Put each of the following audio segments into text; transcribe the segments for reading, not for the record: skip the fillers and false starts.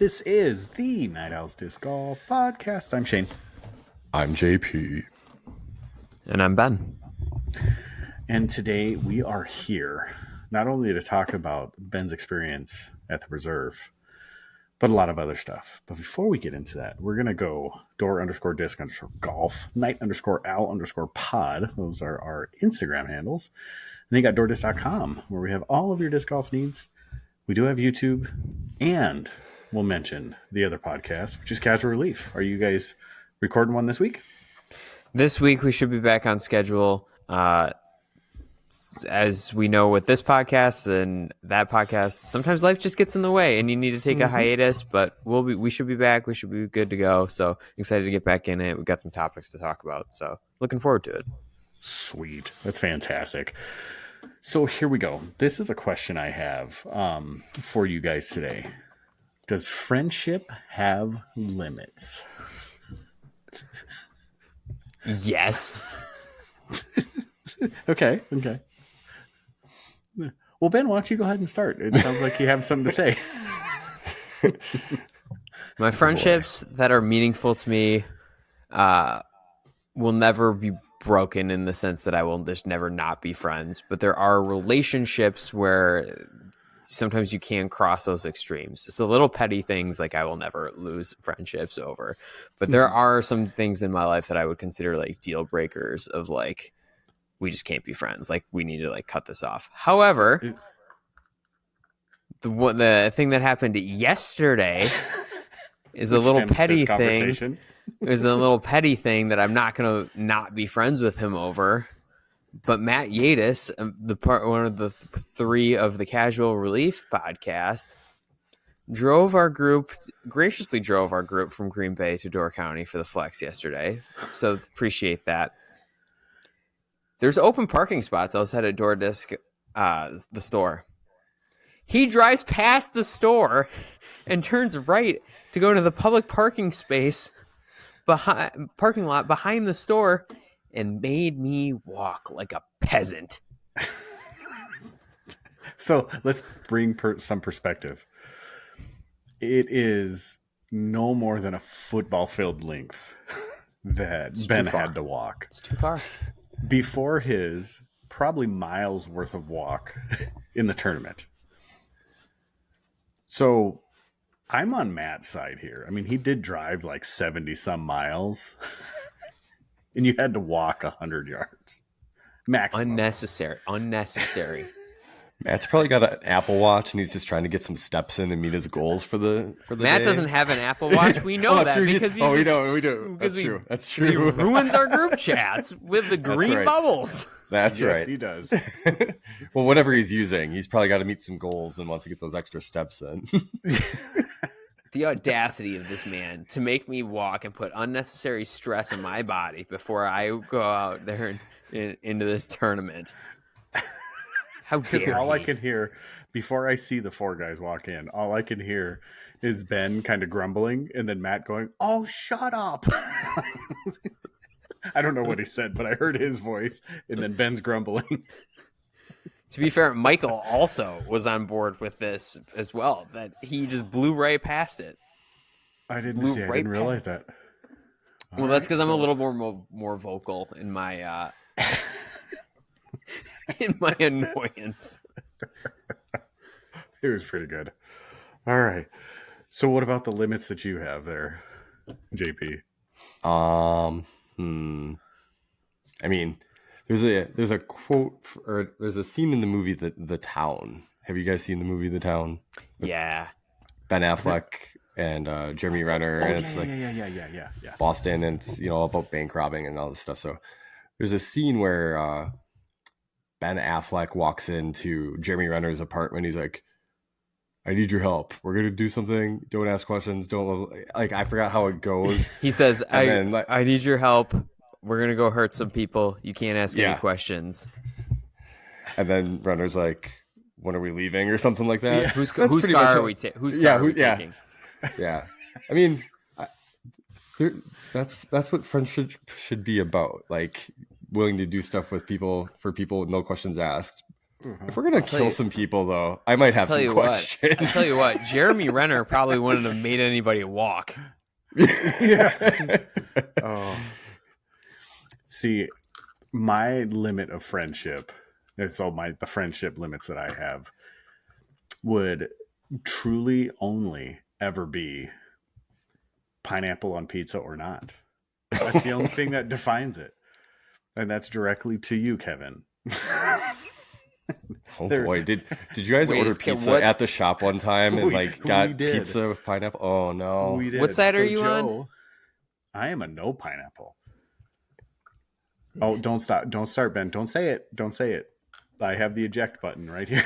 This is the Night Owls Disc Golf Podcast. I'm Shane. I'm JP. And I'm Ben. And today we are here not only to talk about Ben's experience at the reserve, but a lot of other stuff. But before we get into that, we're going to go door_disc_golf, night_owl_pod. Those are our Instagram handles. And then you got doordisc.com, where we have all of your disc golf needs. We do have YouTube, and we'll mention the other podcast, which is Casual Relief. Are you guys recording one this week? This week we should be back on schedule. As we know with this podcast and that podcast, sometimes life just gets in the way and you need to take a hiatus, but we should be back. We should be good to go. So excited to get back in it. We've got some topics to talk about. So looking forward to it. Sweet. That's fantastic. So here we go. This is a question I have for you guys today. Does friendship have limits? Yes. Okay. Well, Ben, why don't you go ahead and start? It sounds like you have something to say. My friendships that are meaningful to me will never be broken in the sense that I will just never not be friends. But there are relationships where sometimes you can cross those extremes. So little petty things like I will never lose friendships over. But there are some things in my life that I would consider like deal breakers of like, we just can't be friends. Like we need to like cut this off. However, the thing that happened yesterday is a little petty thing. It was a little petty thing that I'm not going to not be friends with him over. But Matt Yadis, one of the three of the Casual Relief podcast, graciously drove our group from Green Bay to Door County for the Flex yesterday. So appreciate that. There's open parking spots outside of Door Disc, the store. He drives past the store and turns right to go to the public parking space parking lot behind the store and made me walk like a peasant. So let's bring some perspective. It is no more than a football field length that Ben had to walk. It's too far. Before his probably miles worth of walk in the tournament. So I'm on Matt's side here. I mean, he did drive like 70 some miles and you had to walk 100 yards. Maximum. Unnecessary. Matt's probably got an Apple Watch and he's just trying to get some steps in and meet his goals for the Matt day. doesn't have an Apple Watch. We know that because we do. That's true. That's true. He ruins our group chats with the green bubbles. That's right. Yes, he does. Well, whatever he's using, he's probably got to meet some goals and wants to get those extra steps in. The audacity of this man to make me walk and put unnecessary stress on my body before I go out there into this tournament. How dare all he? I can hear before I see the four guys walk in, all I can hear is Ben kind of grumbling and then Matt going, "Oh, shut up." I don't know what he said, but I heard his voice and then Ben's grumbling. To be fair, Michael also was on board with this as well, that he just blew right past it. I didn't realize that. Well, that's because I'm a little more vocal in my in my annoyance. It was pretty good. All right. So what about the limits that you have there, JP? I mean, there's a quote or there's a scene in the movie The Town. Have you guys seen the movie The Town? Yeah. Ben Affleck and Jeremy Renner, and it's yeah. Boston, and it's about bank robbing and all this stuff. So there's a scene where Ben Affleck walks into Jeremy Renner's apartment. He's like, "I need your help. We're gonna do something. Don't ask questions. Don't like." I forgot how it goes. He says, "I need your help. We're gonna go hurt some people. You can't ask any questions." And then Renner's like, "When are we leaving?" or something like that. Yeah. Whose car are we taking? Yeah. I mean, that's what friendship should be about. Like, willing to do stuff with people for people with no questions asked. If we're gonna kill some people, though, I might have Tell some you questions. what. I tell you what. Jeremy Renner probably wouldn't have made anybody walk. Yeah. Oh. See, my limit of friendship, and so the friendship limits that I have would truly only ever be pineapple on pizza or not. That's the only thing that defines it. And that's directly to you, Kevin. Oh boy, did you guys order pizza at the shop one time and got pizza with pineapple? Oh no. We did. What side are you on? I am a no pineapple. Oh, don't stop. Don't start, Ben. Don't say it. Don't say it. I have the eject button right here.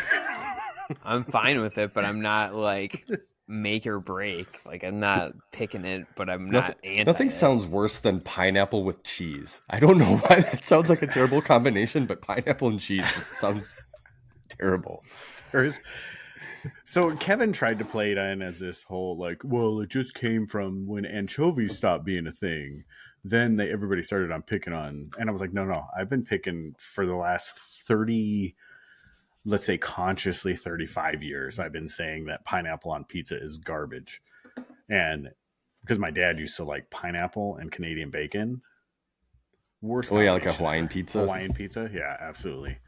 I'm fine with it, but I'm not like make or break. Like I'm not picking it, but I'm not anti. Nothing sounds worse than pineapple with cheese. I don't know why that sounds like a terrible combination, but pineapple and cheese just sounds terrible. So Kevin tried to play it in as this whole like, well, it just came from when anchovies stopped being a thing. Then everybody started on picking on, and I was like, no, I've been picking for the last 30, let's say consciously 35 years. I've been saying that pineapple on pizza is garbage. And because my dad used to like pineapple and Canadian bacon. Worst. Oh yeah, like a Hawaiian pizza. Hawaiian pizza. Yeah, absolutely.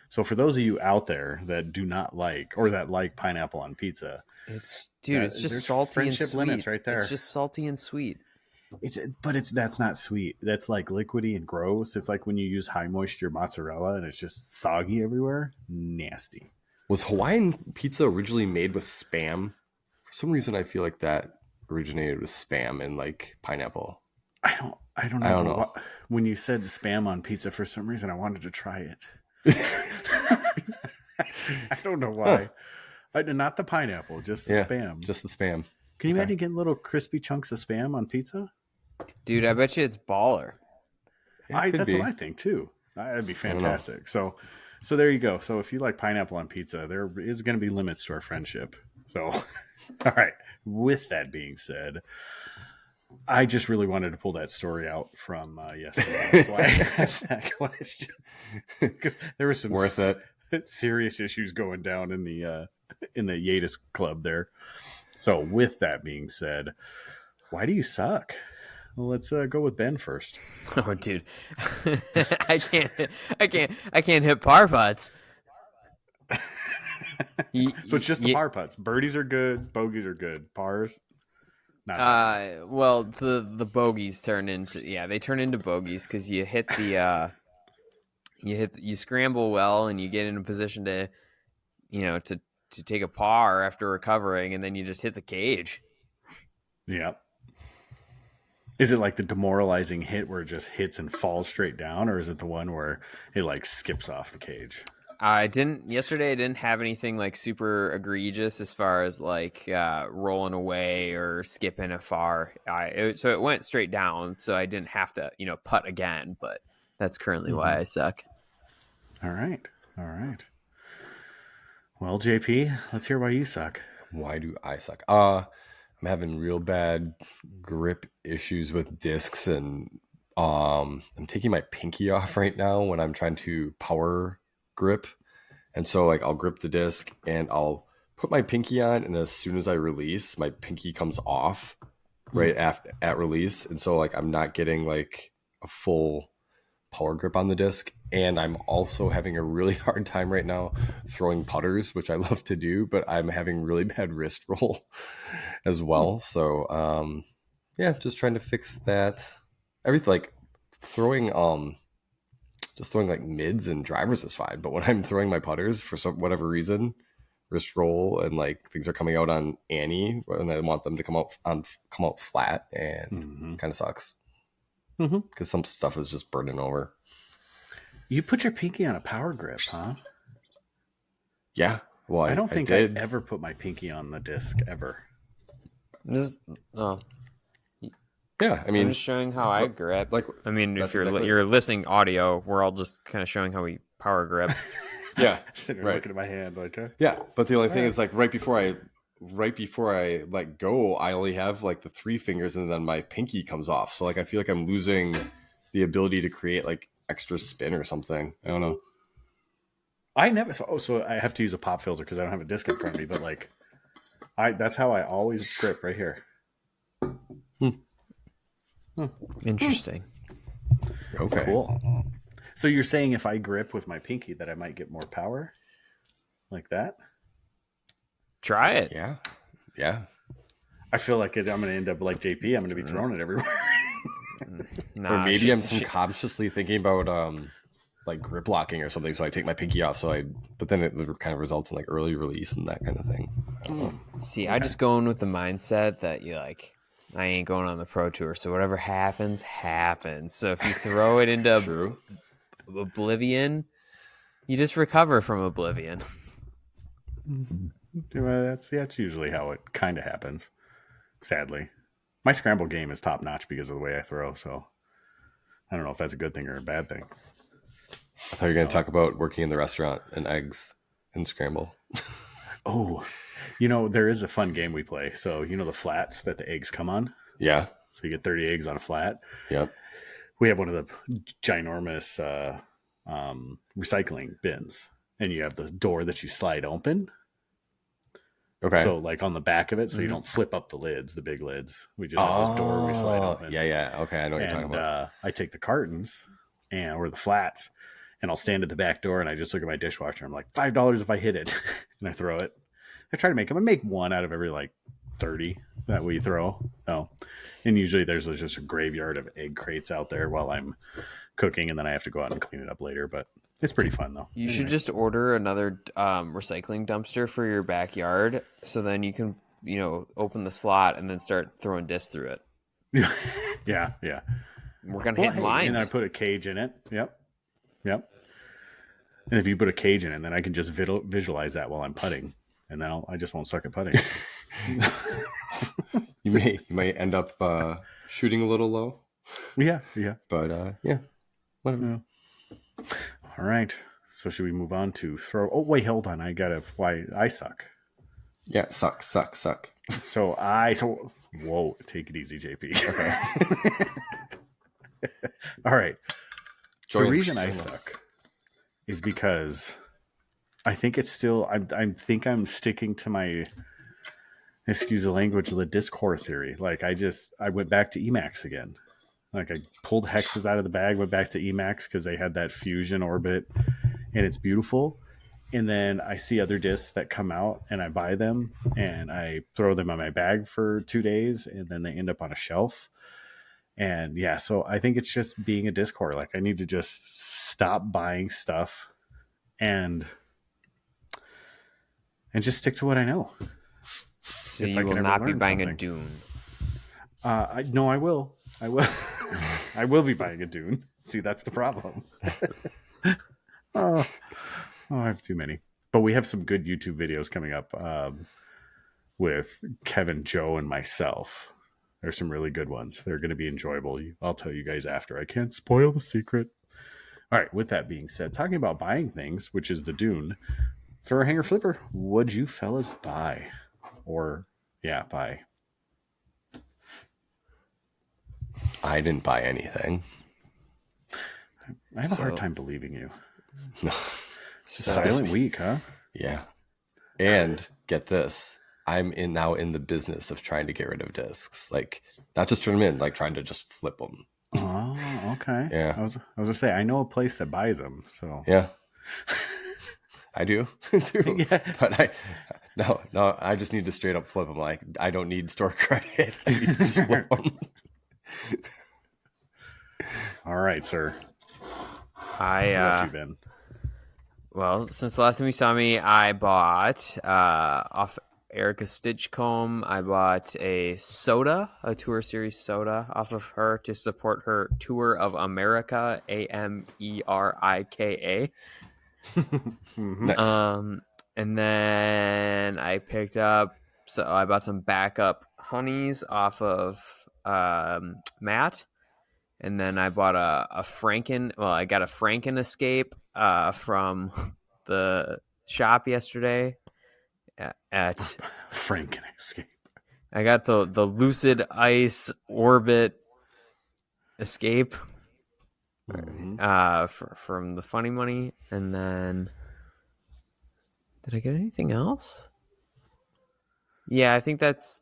So for those of you out there that do not like or that like pineapple on pizza, it's just salty and sweet. Limits right there. It's just salty and sweet. That's not sweet. That's like liquidy and gross. It's like when you use high moisture mozzarella and it's just soggy everywhere. Nasty. Was Hawaiian pizza originally made with Spam? For some reason, I feel like that originated with Spam and like pineapple. I don't know. When you said Spam on pizza, for some reason, I wanted to try it. I don't know why. Not the pineapple, just the Spam. Just the Spam. Can you imagine getting little crispy chunks of Spam on pizza? Dude, I bet you it's baller. That's what I think too. That'd be fantastic. So there you go. So if you like pineapple on pizza, there is going to be limits to our friendship. So, all right. With that being said, I just really wanted to pull that story out from yesterday. That's why I asked that question, because there was some serious issues going down in the Yadis club there. So with that being said, why do you suck? Well, let's go with Ben first. Oh, dude, I can't hit par putts. So it's just the par putts. Birdies are good. Bogeys are good. Pars, not well, the bogeys turn into bogeys because you hit the you scramble well and you get in a position to to take a par after recovering, and then you just hit the cage. Yeah. Is it like the demoralizing hit where it just hits and falls straight down, or is it the one where it like skips off the cage? Yesterday I didn't have anything like super egregious as far as like rolling away or skipping afar. So it went straight down, so I didn't have to, putt again, but that's currently why I suck. All right. Well, JP, let's hear why you suck. Why do I suck? I'm having real bad grip issues with discs, and I'm taking my pinky off right now when I'm trying to power grip. And so like I'll grip the disc and I'll put my pinky on, and as soon as I release, my pinky comes off right at release. And so like I'm not getting like a full power grip on the disc. And I'm also having a really hard time right now throwing putters, which I love to do, but I'm having really bad wrist roll as well. So just trying to fix that. Everything like throwing just throwing like mids and drivers is fine, but when I'm throwing my putters for whatever reason, wrist roll and like things are coming out on Annie, and I want them to come out flat, and kind of sucks because some stuff is just burning over. You put your pinky on a power grip, huh? Yeah. Well, I don't think I ever put my pinky on the disc ever. Yeah, I mean, I'm just showing how I grip. Like, I mean, if you're listening audio, we're all just kind of showing how we power grip. Yeah, sitting there looking at my hand like. Yeah, but the only thing is like right before I let go, I only have like the 3 fingers, and then my pinky comes off. So like I feel like I'm losing the ability to create like extra spin or something. I don't know. I never. So I have to use a pop filter because I don't have a disc in front of me. But like, that's how I always grip right here. Interesting. Okay. Cool. So you're saying if I grip with my pinky that I might get more power, like that? Try it. Yeah. Yeah. I feel like I'm going to end up like JP. I'm going to be throwing it everywhere. Or maybe I'm subconsciously thinking about like grip locking or something. So I take my pinky off. But then it kind of results in like early release and that kind of thing. I don't know. See, I just go in with the mindset that you like, I ain't going on the pro tour, so whatever happens, happens. So if you throw it into True. oblivion, you just recover from oblivion. That's usually how it kind of happens. Sadly, my scramble game is top notch because of the way I throw. So I don't know if that's a good thing or a bad thing. I thought you were going to talk about working in the restaurant and eggs and scramble. Oh, there is a fun game we play. So the flats that the eggs come on. Yeah. So you get 30 eggs on a flat. Yep. We have one of the ginormous recycling bins, and you have the door that you slide open. Okay. So like on the back of it, so you don't flip up the lids, the big lids. We just have this door we slide open. Yeah. Okay, I know what you're talking about. I take the cartons or the flats, and I'll stand at the back door and I just look at my dishwasher. I'm like, $5 if I hit it, and I throw it. I try to make them. I make one out of every like 30 that we throw. Oh, and usually there's just a graveyard of egg crates out there while I'm cooking, and then I have to go out and clean it up later. But it's pretty fun though. You should just order another recycling dumpster for your backyard, so then you can open the slot and then start throwing discs through it. Yeah. Work on hitting lines. And I put a cage in it. Yep. And if you put a cage in it, then I can just visualize that while I'm putting, and then I just won't suck at putting. You may end up shooting a little low. Yeah. But yeah, whatever. Yeah. All right. So should we move on to throw? Oh wait, hold on. Why I suck. Yeah, suck. So whoa, take it easy, JP. Okay. All right. The reason I suck is because I think it's still. I'm sticking to my, excuse the language, the disc horror theory. Like I went back to Emacs again. Like I pulled hexes out of the bag, went back to Emacs because they had that fusion orbit, and it's beautiful. And then I see other discs that come out, and I buy them, and I throw them on my bag for 2 days, and then they end up on a shelf. And yeah, so I think it's just being a disc whore. Like I need to just stop buying stuff and just stick to what I know. So you will not be buying a Dune. No, I will. I will be buying a Dune. See, that's the problem. Oh, I have too many. But we have some good YouTube videos coming up with Kevin, Joe, and myself. There's some really good ones. They're going to be enjoyable. I'll tell you guys after. I can't spoil the secret. All right, with that being said, talking about buying things, which is the Dune, throw a hanger flipper. What'd you fellas buy? Buy. I didn't buy anything. I have a hard time believing you. No. Silent week, huh? Yeah. And get this. I'm now in the business of trying to get rid of discs. Like, not just turn them in, like trying to just flip them. Oh, okay. Yeah. I was gonna say, I know a place that buys them. So yeah. I do too. Yeah. But I just need to straight up flip them. Like, I don't need store credit. I need to just flip them. All right, sir. Where have you been? Well, since the last time you saw me, I bought off Erica Stitchcomb. I bought a tour series soda off of her to support her tour of America, Amerika. Nice. And then I I bought some backup honeys off of Matt. And then I bought I got a Franken Escape from the shop yesterday at Franken Escape. I got the Lucid Ice Orbit Escape from the Funny Money, and then Did I get anything else? Yeah, I think that's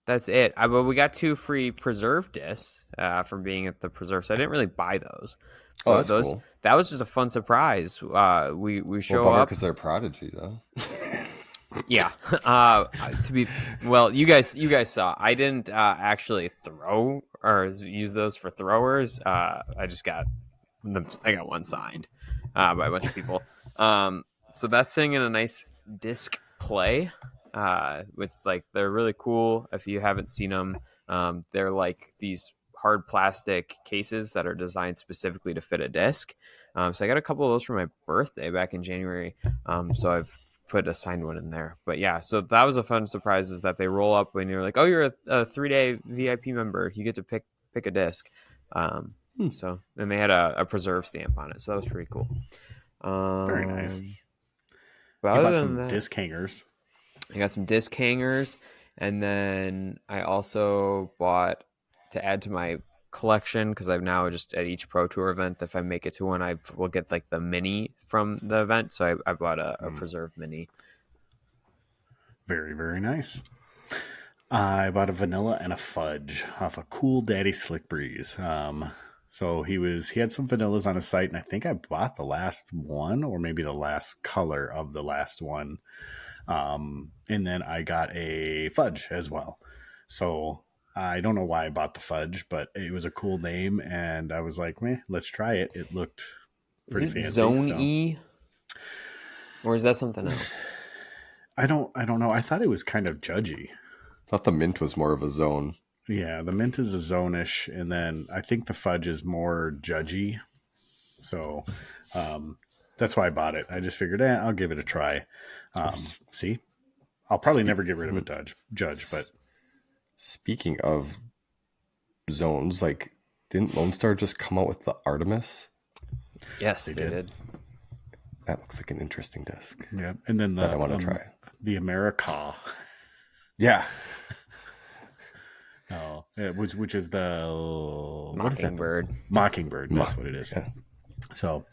it. But we got 2 free preserve discs from being at the preserve, so I didn't really buy those. Oh, But that's cool. that was just a fun surprise. We Well, show bummer up. because they're Prodigy though. Yeah. you guys saw. I didn't actually throw or use those for throwers. I just got them. I got one signed by a bunch of people. So that's sitting in a nice disc play. With like they're really cool. If you haven't seen them, they're like these hard plastic cases that are designed specifically to fit a disc. So I got a couple of those for my birthday back in January. So I've put a signed one in there. But yeah, so that was a fun surprise is that they roll up when you're like, oh, you're a 3-day VIP member. You get to pick a disc. So then they had a preserve stamp on it. So that was pretty cool. Very nice. But You other bought than some that, disc hangers. I got some disc hangers, and then I also bought to add to my collection because I've now just at each Pro Tour event, if I make it to one, I will get like the mini from the event. So I bought a preserve mini. Very, very nice. I bought a vanilla and a fudge off a Cool Daddy Slick Breeze. So he had some vanillas on his site, and I think I bought the last one or maybe the last color of the last one. And then I got a fudge as well. So I don't know why I bought the fudge, but it was a cool name, and I was like, let's try it. It looked pretty Is it fancy. Zone E? Or is that something else? I don't know. I thought it was kind of judgy. I thought the mint was more of a zone. Yeah, the mint is a zone-ish, and then I think the fudge is more judgy. So that's why I bought it. I just figured, I'll give it a try. See, I'll probably never get rid of a judge, but speaking of zones, like didn't Lone Star just come out with the Artemis? Yes, they did. That looks like an interesting disc. Yeah, and then that I want to try. The America. Yeah. Oh, which is the Mockingbird. Mockingbird. That's what it is. Yeah. So,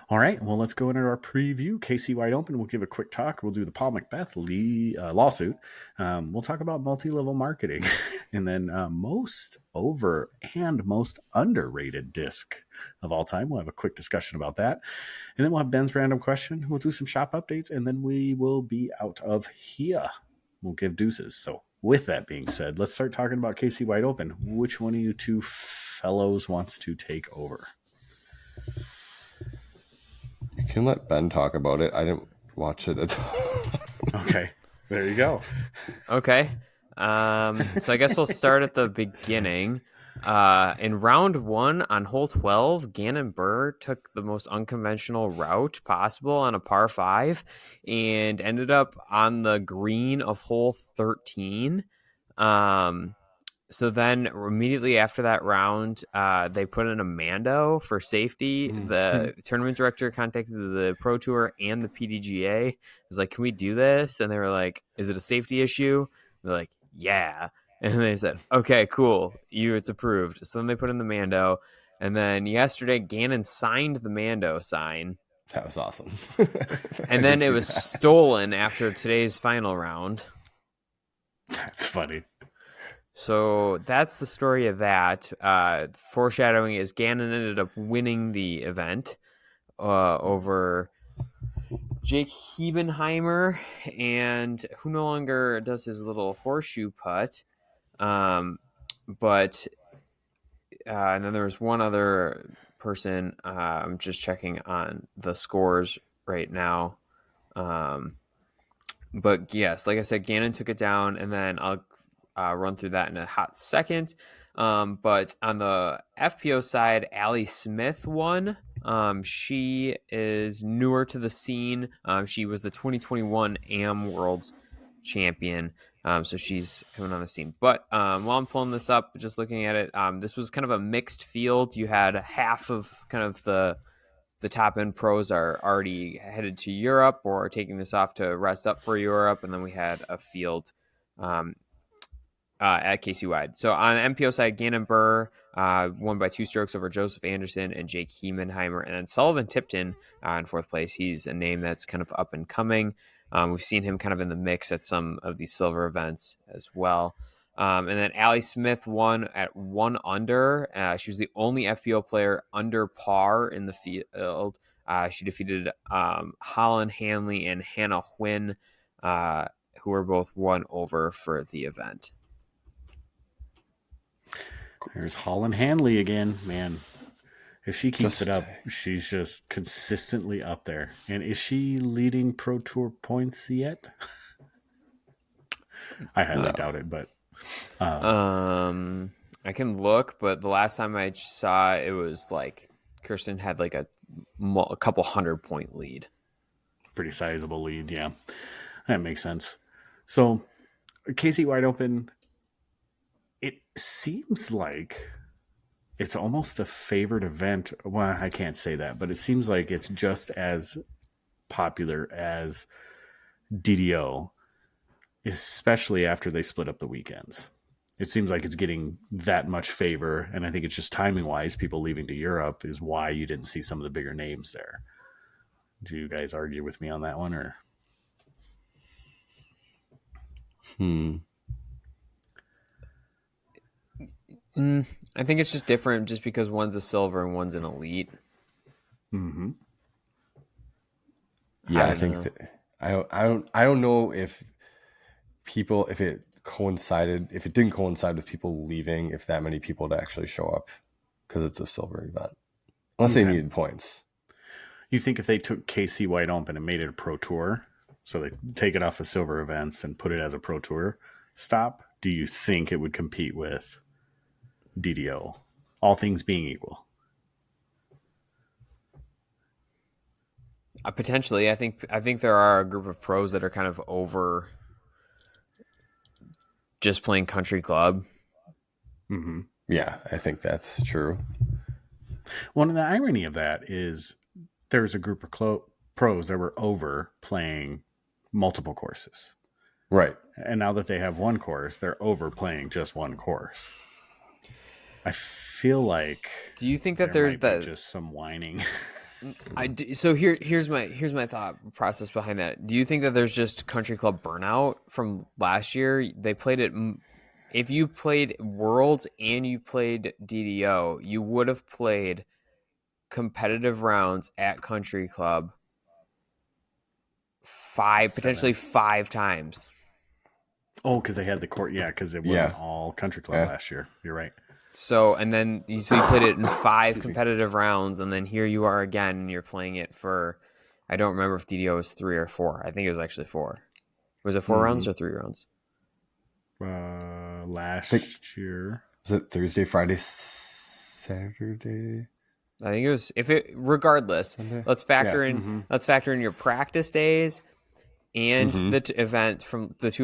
all right. Well, let's go into our preview. KC Wide Open. We'll give a quick talk. We'll do the Paul Macbeth lawsuit. We'll talk about multi-level marketing, and then most over and most underrated disc of all time. We'll have a quick discussion about that, and then we'll have Ben's random question. We'll do some shop updates, and then we will be out of here. We'll give deuces. So with that being said, let's start talking about KC Wide Open. Which one of you two fellows wants to take over? You can let Ben talk about it. I didn't watch it at all. Okay, there you go. Okay. So I guess we'll start at the beginning. In round 1 on hole 12, Gannon Burr took the most unconventional route possible on a par 5 and ended up on the green of hole 13. So then immediately after that round, they put in a Mando for safety. The tournament director contacted the Pro Tour and the PDGA. It was like, can we do this? And they were like, is it a safety issue? They're like, yeah. And they said, okay, cool. It's approved. So then they put in the Mando. And then yesterday, Gannon signed the Mando sign. That was awesome. And then it was stolen after today's final round. That's funny. So that's the story of that. Foreshadowing is Gannon ended up winning the event over Jake Hebenheimer, and who no longer does his little horseshoe putt. And then there was one other person. I'm just checking on the scores right now. But yes, like I said, Gannon took it down, and then I'll run through that in a hot second. But on the FPO side, Allie Smith won. She is newer to the scene. She was the 2021 AM Worlds champion. So she's coming on the scene. But while I'm pulling this up, just looking at it, this was kind of a mixed field. You had half of kind of the top end pros are already headed to Europe or are taking this off to rest up for Europe. And then we had a field at KC Wide. So on the MPO side, Gannon Burr won by 2 strokes over Joseph Anderson and Jake Hemenheimer. And then Sullivan Tipton in 4th place. He's a name that's kind of up and coming. We've seen him kind of in the mix at some of these silver events as well. And then Allie Smith won at 1 under. She was the only FPO player under par in the field. She defeated Holland Hanley and Hannah Huynh, who were both 1 over for the event. There's Holland Hanley again, man. If she keeps it up, she's just consistently up there. And is she leading Pro Tour points yet? I highly doubt it, but I can look, but the last time I saw it was like Kirsten had like a couple 100-point lead. Pretty sizable lead, yeah. That makes sense. So, KC Wide Open, it seems like it's almost a favored event. Well, I can't say that, but it seems like it's just as popular as DDO, especially after they split up the weekends. It seems like it's getting that much favor, and I think it's just timing-wise, people leaving to Europe is why you didn't see some of the bigger names there. Do you guys argue with me on that one, or? I think it's just different just because one's a silver and one's an elite. Mm-hmm. Yeah, I don't know if it didn't coincide with people leaving, if that many people would actually show up because it's a silver event, unless they needed points. You think if they took KC Wide Open and made it a Pro Tour, so they take it off the silver events and put it as a Pro Tour stop, do you think it would compete with DDO, all things being equal? Potentially, I think there are a group of pros that are kind of over just playing country club. Mm-hmm. Yeah, I think that's true. Well, and the irony of that is there's a group of pros that were over playing multiple courses. Right. And now that they have one course, they're over playing just one course. I feel like. Do you think that there's that just some whining? So here's my thought process behind that. Do you think that there's just country club burnout from last year? They played it. If you played Worlds and you played DDO, you would have played competitive rounds at country club potentially five times. Oh, because they had the court. Yeah, because it wasn't all country club last year. You're right. So, and then you played it in 5 competitive rounds, and then here you are again, and you're playing it for, I don't remember if DDO was 3 or 4. I think it was actually 4. Was it 4 rounds or 3 rounds? Last year. Was it Thursday, Friday, Saturday? I think it was, regardless, Sunday? Let's factor in your practice days and the 2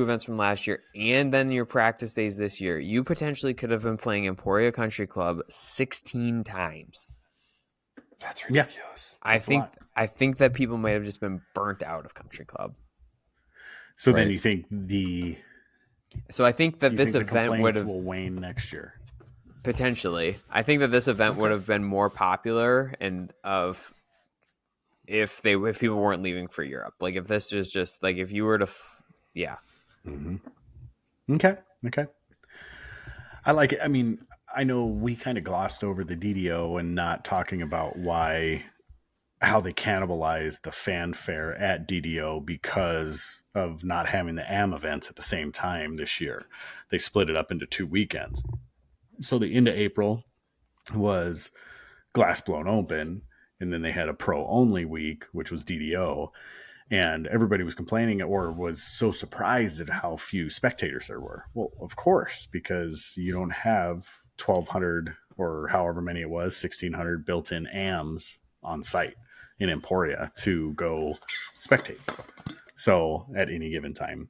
events from last year, and then your practice days this year. You potentially could have been playing Emporia Country Club 16 times. That's ridiculous. I think that people might have just been burnt out of country club. So then you think I think that this event will wane next year. Potentially. I think that this event would have been more popular if people weren't leaving for Europe. Like if this was just like if you were to Mm-hmm. Okay. I like it. I mean, I know we kind of glossed over the DDO and not talking about how they cannibalized the fanfare at DDO because of not having the AM events at the same time this year. They split it up into 2 weekends. So the end of April was Glass Blown Open, and then they had a pro only week, which was DDO. And everybody was complaining or was so surprised at how few spectators there were. Well, of course, because you don't have 1,200 or however many it was, 1,600 built-in AMs on site in Emporia to go spectate. So at any given time.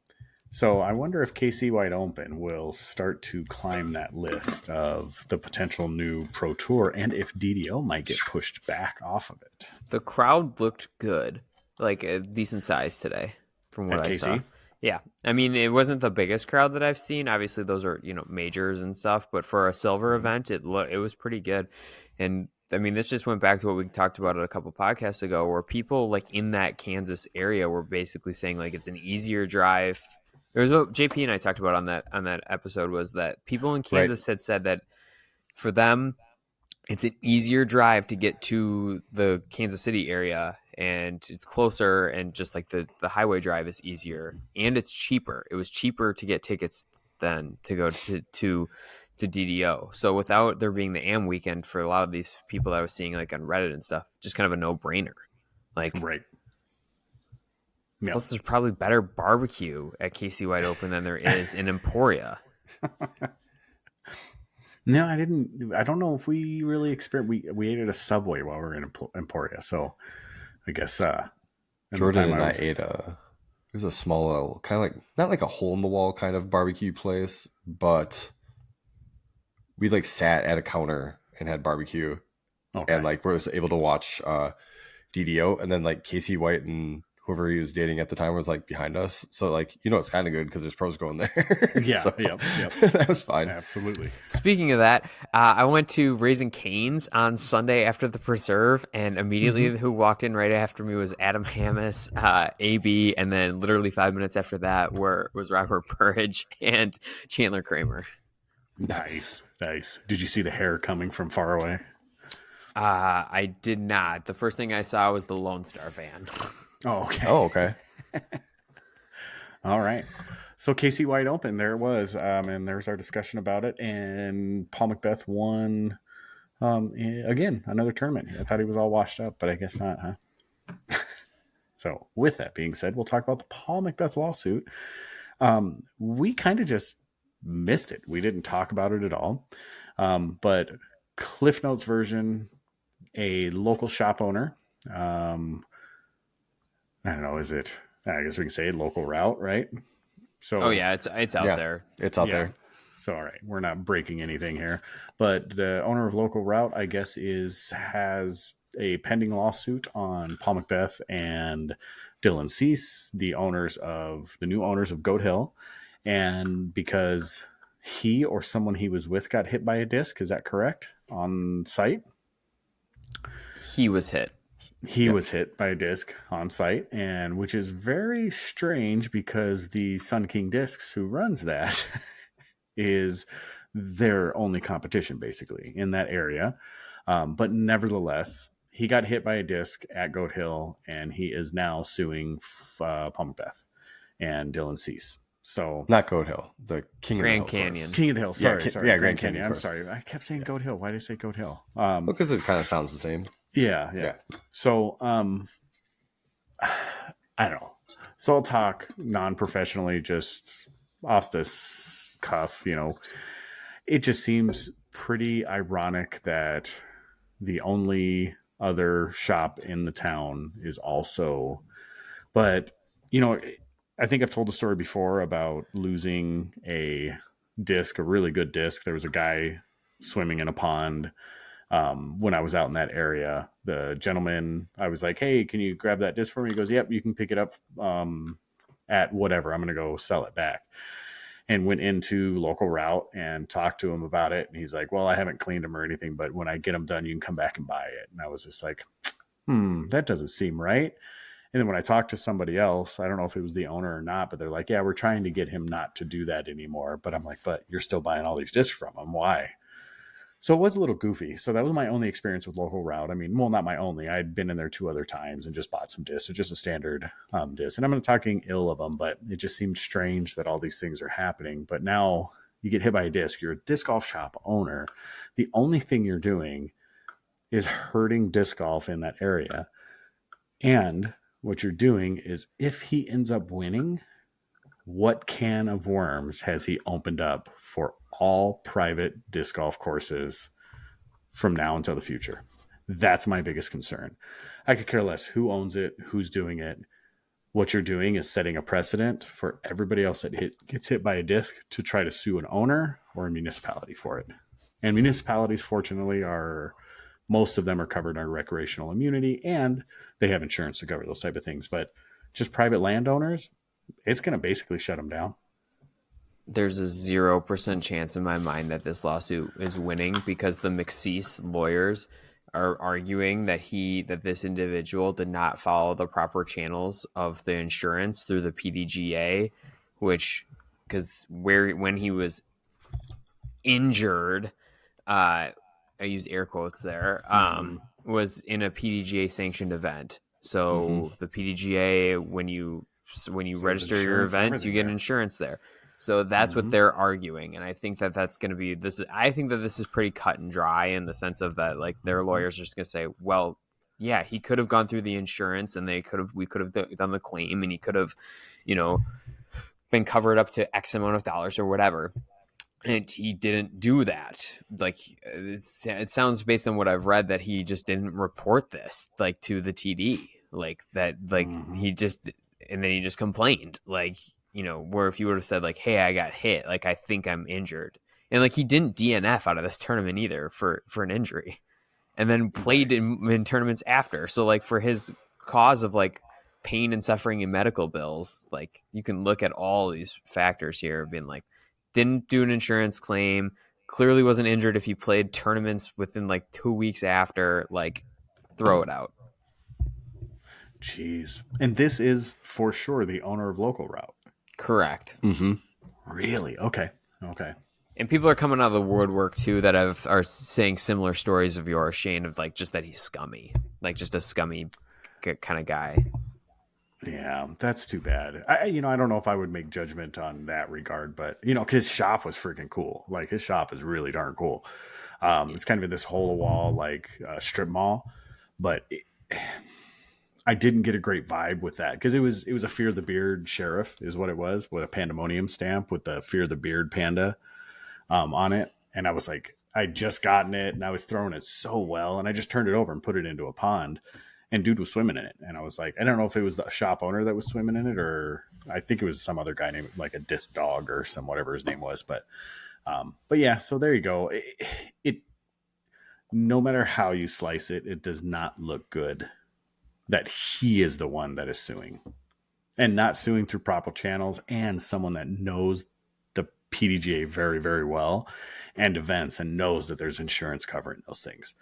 So I wonder if KC Wide Open will start to climb that list of the potential new Pro Tour and if DDO might get pushed back off of it. The crowd looked good, like a decent size today from what I saw. Yeah. I mean, it wasn't the biggest crowd that I've seen. Obviously, those are, majors and stuff. But for a silver event, it was pretty good. And I mean, this just went back to what we talked about a couple podcasts ago, where people like in that Kansas area were basically saying like it's an easier drive. There's what JP and I talked about on that episode, was that people in Right. Kansas had said that for them it's an easier drive to get to the Kansas City area, and it's closer, and just like the highway drive is easier, and it's cheaper. It was cheaper to get tickets than to go to DDO. So without there being the AM weekend, for a lot of these people that I was seeing like on Reddit and stuff, just kind of a no-brainer. Like, Right. Yep. plus there's probably better barbecue at KC Wide Open than there is in Emporia. No, I didn't. I don't know if we really experienced. We ate at a Subway while we were in Emporia, so I guess in the Jordan time and I was- ate there's a small little, kind of like, not like a hole in the wall kind of barbecue place, but we like sat at a counter and had barbecue, Okay. and like was able to watch DDO, and then like Casey White and whoever he was dating at the time was like behind us. So like, it's kind of good because there's pros going there. Yeah, So, yep. that was fine. Absolutely. Speaking of that, I went to Raising Cane's on Sunday after the Preserve, and immediately who walked in right after me was Adam Hammis, AB, and then literally 5 minutes after that was Robert Burridge and Chandler Kramer. Nice. Did you see the hair coming from far away? I did not. The first thing I saw was the Lone Star van. Oh, okay. Oh, okay. All right. So KC Wide Open, there it was, and there was our discussion about it. And Paul Macbeth won again another tournament. I thought he was all washed up, but I guess not, huh? So, with that being said, we'll talk about the Paul Macbeth lawsuit. We kind of just missed it. We didn't talk about it at all. But Cliff Notes version, a local shop owner. I don't know. Is it? I guess we can say local route, right? So, Oh yeah, it's out Yeah. there. It's out there. So, all right, we're not breaking anything here, but the owner of Local Route, I guess, has a pending lawsuit on Paul Macbeth and Dylan Cease, the new owners of Goat Hill, and because he or someone he was with got hit by a disc, is that correct? On site, He was hit. he was hit by a disc on site, and which is very strange because the Sun King Discs, who runs that, is their only competition basically in that area. But nevertheless, he got hit by a disc at Goat Hill, and he is now suing Paul Macbeth and Dylan Cease. So Not Goat Hill, the King Grand of the Hill Canyon. course. King of the Hill. Sorry, Yeah, Grand Canyon, Canyon. of I'm course. sorry. I kept saying Goat Hill. Why did I say Goat Hill? Because it kind of sounds the same. Yeah. So, I don't know. So I'll talk non-professionally, just off this cuff. It just seems pretty ironic that the only other shop in the town is also, but I think I've told the story before about losing a really good disc. There was a guy swimming in a pond. When I was out in that area, the gentleman, I was like, "Hey, can you grab that disc for me?" He goes, "Yep, you can pick it up at whatever. I'm going to go sell it back." And went into Local Route and talked to him about it. And he's like, "Well, I haven't cleaned them or anything, but when I get them done, you can come back and buy it." And I was just like, that doesn't seem right. And then when I talked to somebody else, I don't know if it was the owner or not, but they're like, "Yeah, we're trying to get him not to do that anymore." But I'm like, "But you're still buying all these discs from him. Why?" So it was a little goofy. So that was my only experience with Local Route. I mean, well, not my only. I'd been in there 2 other times and just bought some discs. So just a standard disc. And I'm not talking ill of them, but it just seemed strange that all these things are happening. But now you get hit by a disc. You're a disc golf shop owner. The only thing you're doing is hurting disc golf in that area. And what you're doing is, if he ends up winning, what can of worms has he opened up for all private disc golf courses from now until the future? That's my biggest concern. I could care less who owns it, who's doing it. What you're doing is setting a precedent for everybody else that gets hit by a disc to try to sue an owner or a municipality for it. And municipalities, fortunately, most of them are covered under recreational immunity, and they have insurance to cover those type of things. But just private landowners, it's going to basically shut them down. There's a 0% chance in my mind that this lawsuit is winning, because the McCease lawyers are arguing that this individual did not follow the proper channels of the insurance through the PDGA, which because when he was injured, I use air quotes there, was in a PDGA sanctioned event. So the PDGA, when you register your events, you get insurance there. So that's what they're arguing, and I think that that's going to be this. I think that this is pretty cut and dry in the sense of that, like their lawyers are just going to say, well, yeah, he could have gone through the insurance, and we could have done the claim, and he could have, been covered up to X amount of dollars or whatever. And he didn't do that. Like it sounds based on what I've read that he just didn't report this like to the TD, like that, like he just, and then he just complained, like, where if you would have said like, hey, I got hit, like I think I'm injured, and like he didn't DNF out of this tournament either for an injury, and then played in tournaments after. So like for his cause of like pain and suffering and medical bills, like you can look at all these factors here being like, didn't do an insurance claim, clearly wasn't injured if he played tournaments within like 2 weeks after, like throw it out. Jeez. And this is for sure the owner of Local Route. Correct. Really? Okay. And people are coming out of the woodwork too that are saying similar stories of yours, Shane, of like just that he's scummy, like just a scummy kind of guy. Yeah, that's too bad. I don't know if I would make judgment on that regard, but his shop was freaking cool. Like his shop is really darn cool. It's kind of in this hole of wall, like strip mall, but I didn't get a great vibe with that because it was a Fear the Beard sheriff is what it was, with a pandemonium stamp with the Fear the Beard panda on it. And I was like, I just gotten it and I was throwing it so well, and I just turned it over and put it into a pond. And dude was swimming in it. And I was like, I don't know if it was the shop owner that was swimming in it, or I think it was some other guy named like a disc dog or some, whatever his name was. But yeah, so there you go. It no matter how you slice it, it does not look good that he is the one that is suing, and not suing through proper channels, and someone that knows the PDGA very, very well and events and knows that there's insurance covering those things.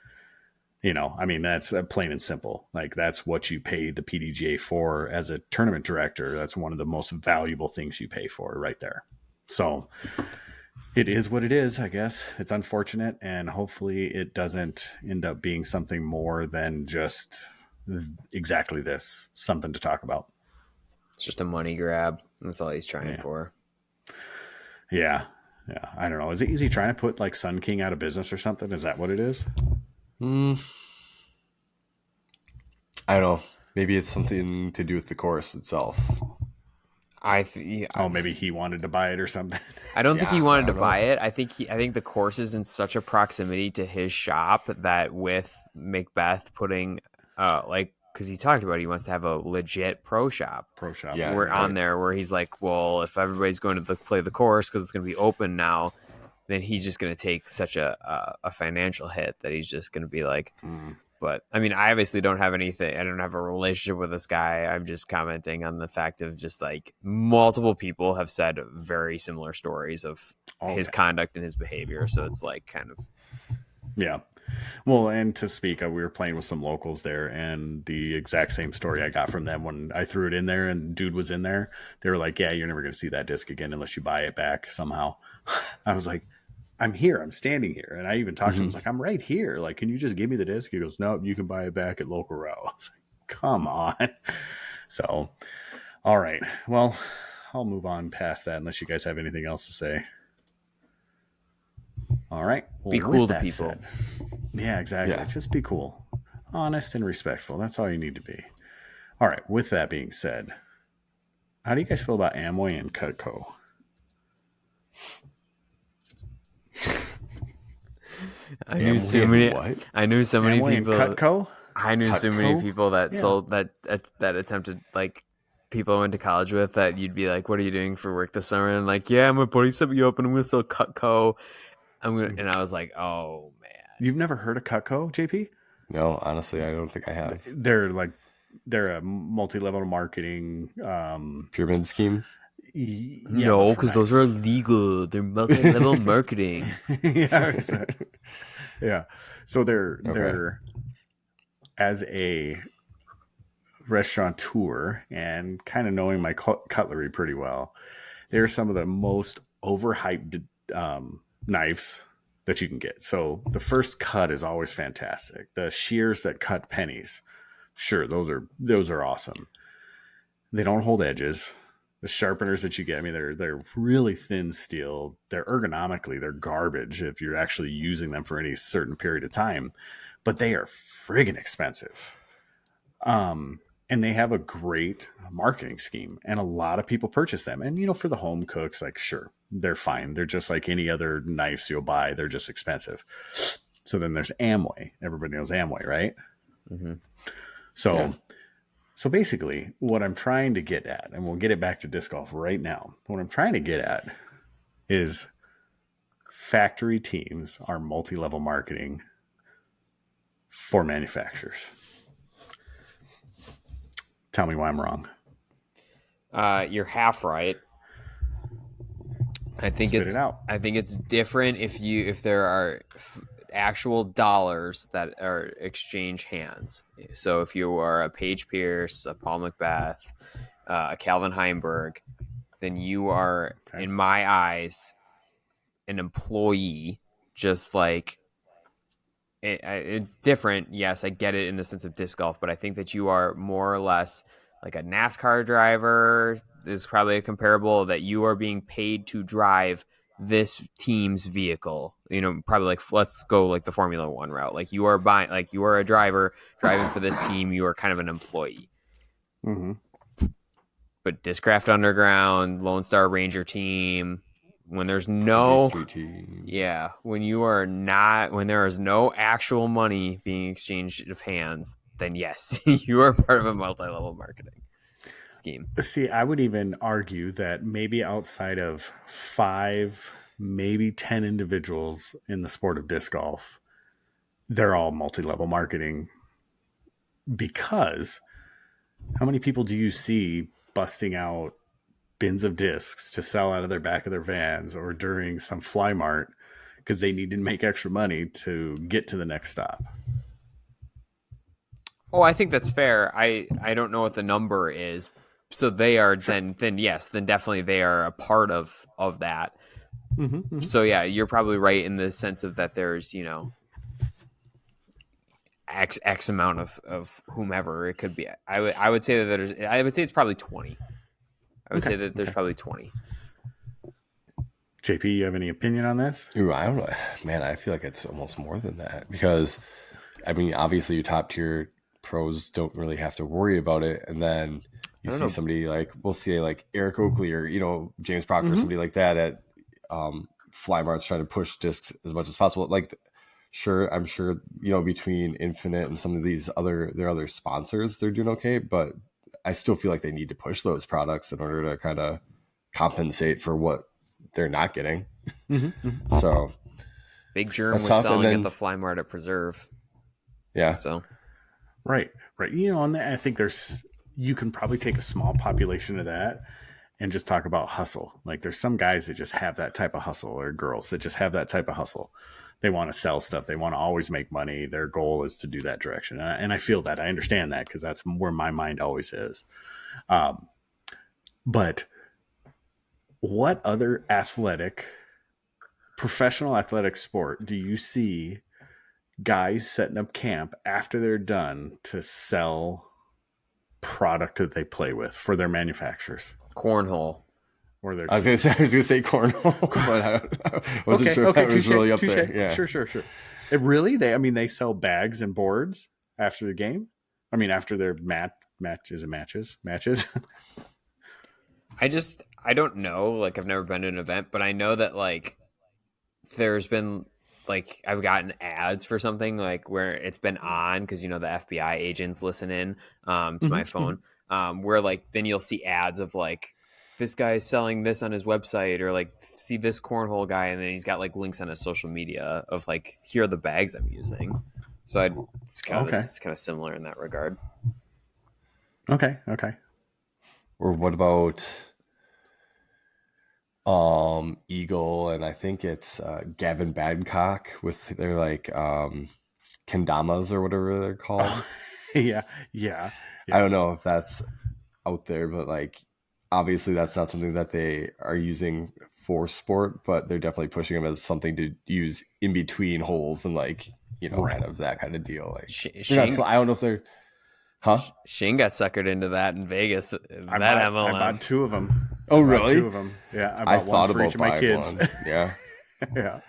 I mean, that's plain and simple. Like that's what you pay the PDGA for as a tournament director. That's one of the most valuable things you pay for right there. So it is what it is, I guess. It's unfortunate, and hopefully it doesn't end up being something more than just exactly this, something to talk about. It's just a money grab. That's all he's trying for. Yeah. I don't know. Is he trying to put like Sun King out of business or something? Is that what it is? I don't know. Maybe it's something to do with the course itself. Maybe he wanted to buy it or something. I don't think he wanted to buy it. I think the course is in such a proximity to his shop that with Macbeth putting because he talked about he wants to have a legit pro shop. Yeah, we're on there where he's like, well, if everybody's going to play the course because it's going to be open now, then he's just going to take such a financial hit that he's just going to be like. But I mean, I obviously don't have anything. I don't have a relationship with this guy. I'm just commenting on the fact of just like multiple people have said very similar stories of his conduct and his behavior. So it's like kind of. Yeah. Well, and to speak, we were playing with some locals there, and the exact same story I got from them when I threw it in there and dude was in there. They were like, yeah, you're never going to see that disc again unless you buy it back somehow. I was like, I'm here. I'm standing here. And I even talked to him. I was like, I'm right here. Like, can you just give me the disc? He goes, no, you can buy it back at Local Route. I was like, come on. So, all right. Well, I'll move on past that unless you guys have anything else to say. All right. Well, be cool to people. Yeah, exactly. Yeah. Just be cool. Honest and respectful. That's all you need to be. All right. With that being said, how do you guys feel about Amway and Cutco? I knew so many people. Cutco? I knew so many people that sold that attempted, like people I went to college with, that you'd be like, "What are you doing for work this summer?" And like, "Yeah, my buddy set me up, and I'm gonna sell Cutco." And I was like, "Oh man, you've never heard of Cutco, JP?" No, honestly, I don't think I have. They're a multi-level marketing pyramid scheme. Yeah, no, because those are illegal. They're multi-level marketing. Yeah. Yeah. So Okay. they're as a restaurateur and kind of knowing my cutlery pretty well, they're some of the most overhyped knives that you can get. So the first cut is always fantastic. The shears that cut pennies, sure, those are awesome. They don't hold edges. The sharpeners that you get, I mean, they're really thin steel. They're ergonomically, they're garbage if you're actually using them for any certain period of time, but they are friggin' expensive. And they have a great marketing scheme, and a lot of people purchase them. And for the home cooks, like sure, they're fine. They're just like any other knives you'll buy. They're just expensive. So then there's Amway. Everybody knows Amway, right? Mm-hmm. Yeah. So so basically, what I'm trying to get at, and we'll get it back to disc golf right now. What I'm trying to get at is factory teams are multi-level marketing for manufacturers. Tell me why I'm wrong. You're half right. I think Spit it it's out. I think it's different if there are actual dollars that are exchange hands. So if you are a Paige Pierce, a Paul Macbeth, a Calvin Heimberg, then you are, Okay. in my eyes, an employee. Just like it's different. Yes, I get it in the sense of disc golf, but I think that you are more or less like a NASCAR driver is probably a comparable, that you are being paid to drive this team's vehicle. Probably like, let's go like the Formula One route. Like you are buying, like you are a driver driving for this team. You are kind of an employee. Mm-hmm. But Discraft Underground, Lone Star Ranger Team, when there's PG no, Street Team. yeah, when there is no actual money being exchanged of hands, then yes, you are part of a multi-level marketing scheme. See, I would even argue that maybe outside of 5, maybe 10 individuals in the sport of disc golf, they're all multi-level marketing, because how many people do you see busting out bins of discs to sell out of their back of their vans or during some fly mart because they need to make extra money to get to the next stop? Oh, I think that's fair. I don't know what the number is. So they are, Sure. then yes, then definitely they are a part of that. Mm-hmm, mm-hmm. So yeah, you're probably right in the sense of that there's, X amount of whomever it could be. I would say that I would say it's probably 20. I would Okay. say that there's Okay. probably 20. JP, you have any opinion on this? Ooh, I don't know. Man, I feel like it's almost more than that because, I mean, obviously your top tier pros don't really have to worry about it. And then I you don't see know. somebody like, we'll see like Eric Oakley or, James Proctor, Mm-hmm. somebody like that at Fly Marts trying to push discs as much as possible. Like, sure, I'm sure, between Infinite and some of their other sponsors, they're doing okay. But I still feel like they need to push those products in order to kind of compensate for what they're not getting. Mm-hmm. Mm-hmm. So Big Germ that's was tough. And selling at then, the Fly Mart at Preserve. yeah, So Right. Right. And I think you can probably take a small population of that and just talk about hustle. Like there's some guys that just have that type of hustle, or girls that just have that type of hustle. They want to sell stuff. They want to always make money. Their goal is to do that direction. And I feel that. I understand that because that's where my mind always is. But what other professional athletic sport do you see guys setting up camp after they're done to sell product that they play with for their manufacturers cornhole. or their I was gonna teams? say cornhole, but I wasn't sure if Okay, that was touche, really up touche. there. Yeah, Sure. It really? They sell bags and boards after the game. I mean, after their matches. I don't know. Like I've never been to an event, but I know that like there's been like I've gotten ads for something like where it's been on because the FBI agents listen in to my Mm-hmm, phone, where like then you'll see ads of like this guy's selling this on his website, or like see this cornhole guy, and then he's got like links on his social media of like here are the bags I'm using. So Okay. this is kind of similar in that regard. Okay. or what about Eagle, and I think it's Gavin Badcock with their like kendamas or whatever they're called. Oh, yeah, yeah, I yeah. don't know if that's out there, but like obviously that's not something that they are using for sport, but they're definitely pushing them as something to use in between holes and like, Right. kind of that kind of deal. Like they're not. Shane I don't know if they're, huh? Shane got suckered into that in Vegas. That I MLM. bought two of them. Oh, I bought two really? of them. Yeah, I I bought one thought for each about of my buying kids. one. Yeah. Yeah,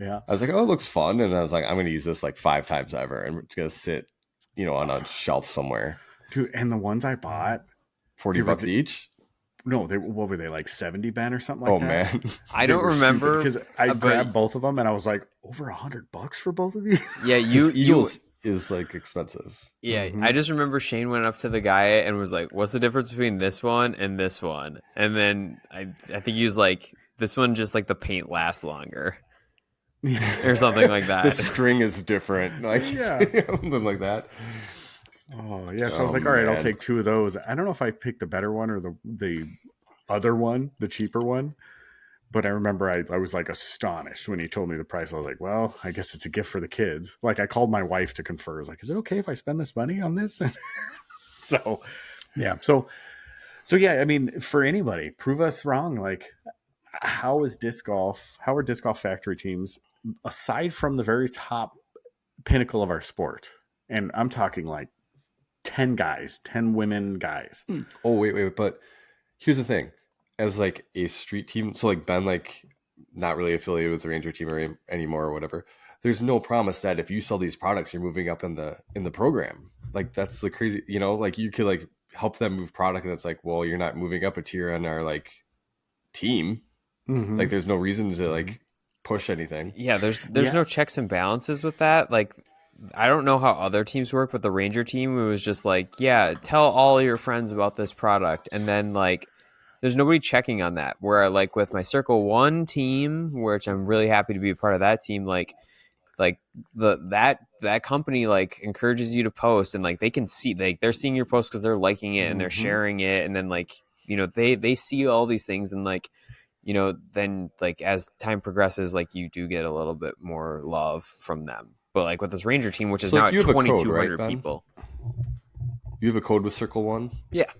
yeah. I was like, oh, it looks fun. And I was like, I'm going to use this like 5 times ever. And it's going to sit, on a shelf somewhere. Dude, and the ones I bought, 40 they were bucks each. no, they what were they like 70 Ben or something like Oh, that? man. I They don't were stupid remember because I but grabbed both of them and I was like, over $100 for both of these. yeah, Because Eagles is like expensive. yeah. Mhm. I just remember Shane went up to the guy and was like, "What's the difference between this one and this one?" And then I think he was like, "This one just like the paint lasts longer." Or something like that. The string is different. Like, Yeah. something like that. Oh yeah, so I was Oh, like, all right, I'll man. take two of those. I don't know if I picked the better one or the other one, the cheaper one. But I remember I was like astonished when he told me the price. I was like, well, I guess it's a gift for the kids. Like I called my wife to confer. I was like, is it okay if I spend this money on this? So yeah. So yeah, I mean, for anybody, prove us wrong. Like how are disc golf factory teams, aside from the very top pinnacle of our sport? And I'm talking like 10 guys, 10 women guys. Oh, wait. But here's the thing. As like a street team, so like Ben, like not really affiliated with the Ranger team anymore or whatever. There's no promise that if you sell these products, you're moving up in the program. Like that's the crazy, like you could like help them move product, and it's like, well, you're not moving up a tier on our like team. Mm-hmm. Like there's no reason to like push anything. Yeah, there's Yeah. no checks and balances with that. Like I don't know how other teams work, but the Ranger team, it was just like, yeah, tell all your friends about this product, and then like there's nobody checking on that. Where like with my Circle One team, which I'm really happy to be a part of that team, like that company like encourages you to post, and like they can see like they're seeing your post because they're liking it and they're Mm-hmm. sharing it, and then like they see all these things, and like then like as time progresses, like you do get a little bit more love from them. But like with this Ranger team, which is So, now like, at you have a code, 2,200 right, Ben? people. You have a code with Circle One? Yeah.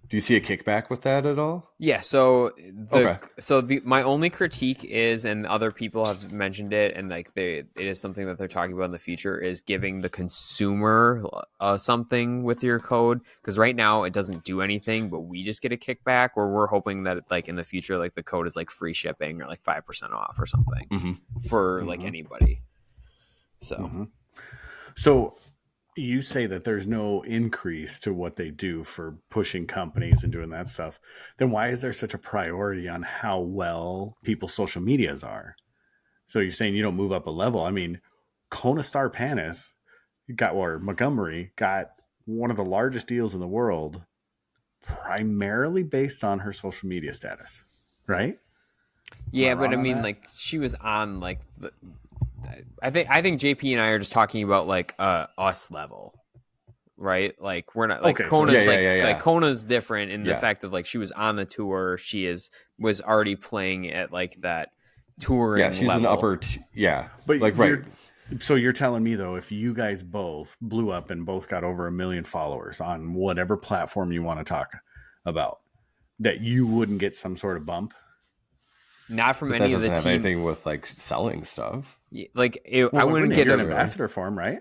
Do you see a kickback with that at all? Yeah, so Okay. my only critique is, and other people have mentioned it, and like it is something that they're talking about in the future, is giving the consumer something with your code, because right now it doesn't do anything, but we just get a kickback. Where we're hoping that like in the future, like the code is like free shipping or like 5% off or something for like anybody. So So you say that there's no increase to what they do for pushing companies and doing that stuff. Then why is there such a priority on how well people's social medias are? So you're saying you don't move up a level. I mean, Kona Star Panis or Montgomery got one of the largest deals in the world primarily based on her social media status, right? yeah, but I wrong on mean, that? like she was on like I think JP and I are just talking about like us level, right? Like we're not like Okay, so Kona's yeah. like Kona's different in the Yeah. fact of like she was on the tour, was already playing at like that touring Yeah, she's level. an upper. Yeah, But like right. So you're telling me though, if you guys both blew up and both got over 1 million followers on whatever platform you want to talk about, that you wouldn't get some sort of bump? Not from But that any of the doesn't have team. anything with like selling stuff. Like Well, I wouldn't get you're an a ambassador for them, right?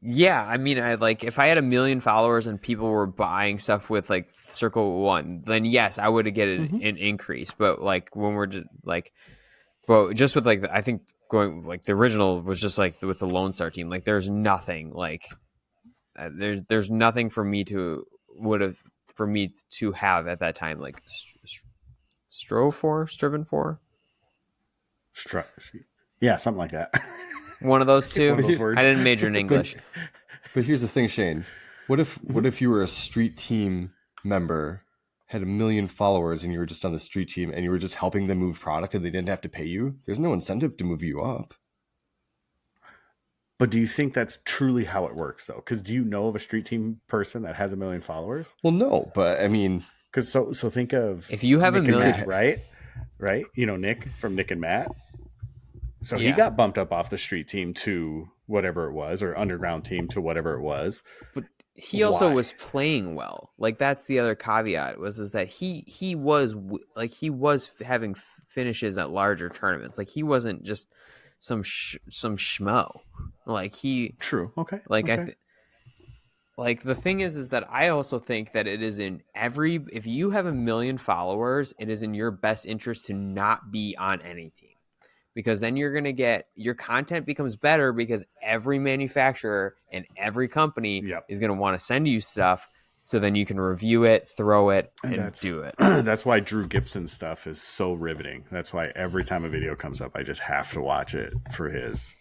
Yeah, I mean, I like if I had 1 million followers and people were buying stuff with like Circle One, then yes, I would get an increase. But like when we're just like, but just with like, I think going like the original was just like with the Lone Star team. Like, there's nothing like there's nothing for me to have at that time like striven for Yeah, something like that. one of those It's two. one of those words. I didn't major in English. But here's the thing, Shane. What if you were a street team member, had 1 million followers, and you were just on the street team, and you were just helping them move product, and they didn't have to pay you? There's no incentive to move you up. But do you think that's truly how it works, though? Because do you know of a street team person that has 1 million followers? Well, no, but I mean, Because so think of If you have Nick a and million, Matt, right? You know Nick from Nick and Matt. So he yeah, got bumped up off the street team to whatever it was, or underground team to whatever it was. but he also Why? was playing well. Like that's the other caveat was is that he was like he was having finishes at larger tournaments. Like he wasn't just some schmo. Like he True. Okay. like Okay. like the thing is that I also think that it is in every if you have a million followers, it is in your best interest to not be on any team because then you're going to get your content becomes better because every manufacturer and every company Yep. is going to want to send you stuff so then you can review it, throw it, And and that's do it. that's why Drew Gibson stuff is so riveting. That's why every time a video comes up, I just have to watch it for his.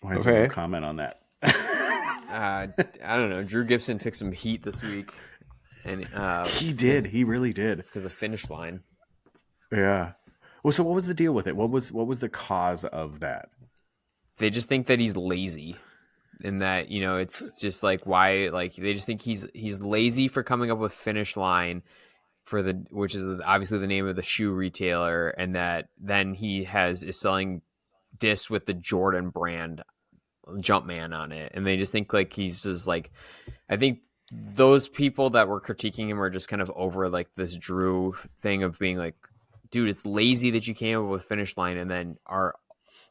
Why is there no Okay. comment on that? I don't know. Drew Gibson took some heat this week, and He did. He really did. because of finish line. Yeah. Well, so what was the deal with it? What was the cause of that? They just think that he's lazy. And that it's just like why like they just think he's lazy for coming up with finish line for the which is obviously the name of the shoe retailer, and that then he is selling discs with the Jordan brand Jumpman on it, and they just think like he's just like I think those people that were critiquing him are just kind of over like this Drew thing of being like, dude, it's lazy that you came up with finish line and then are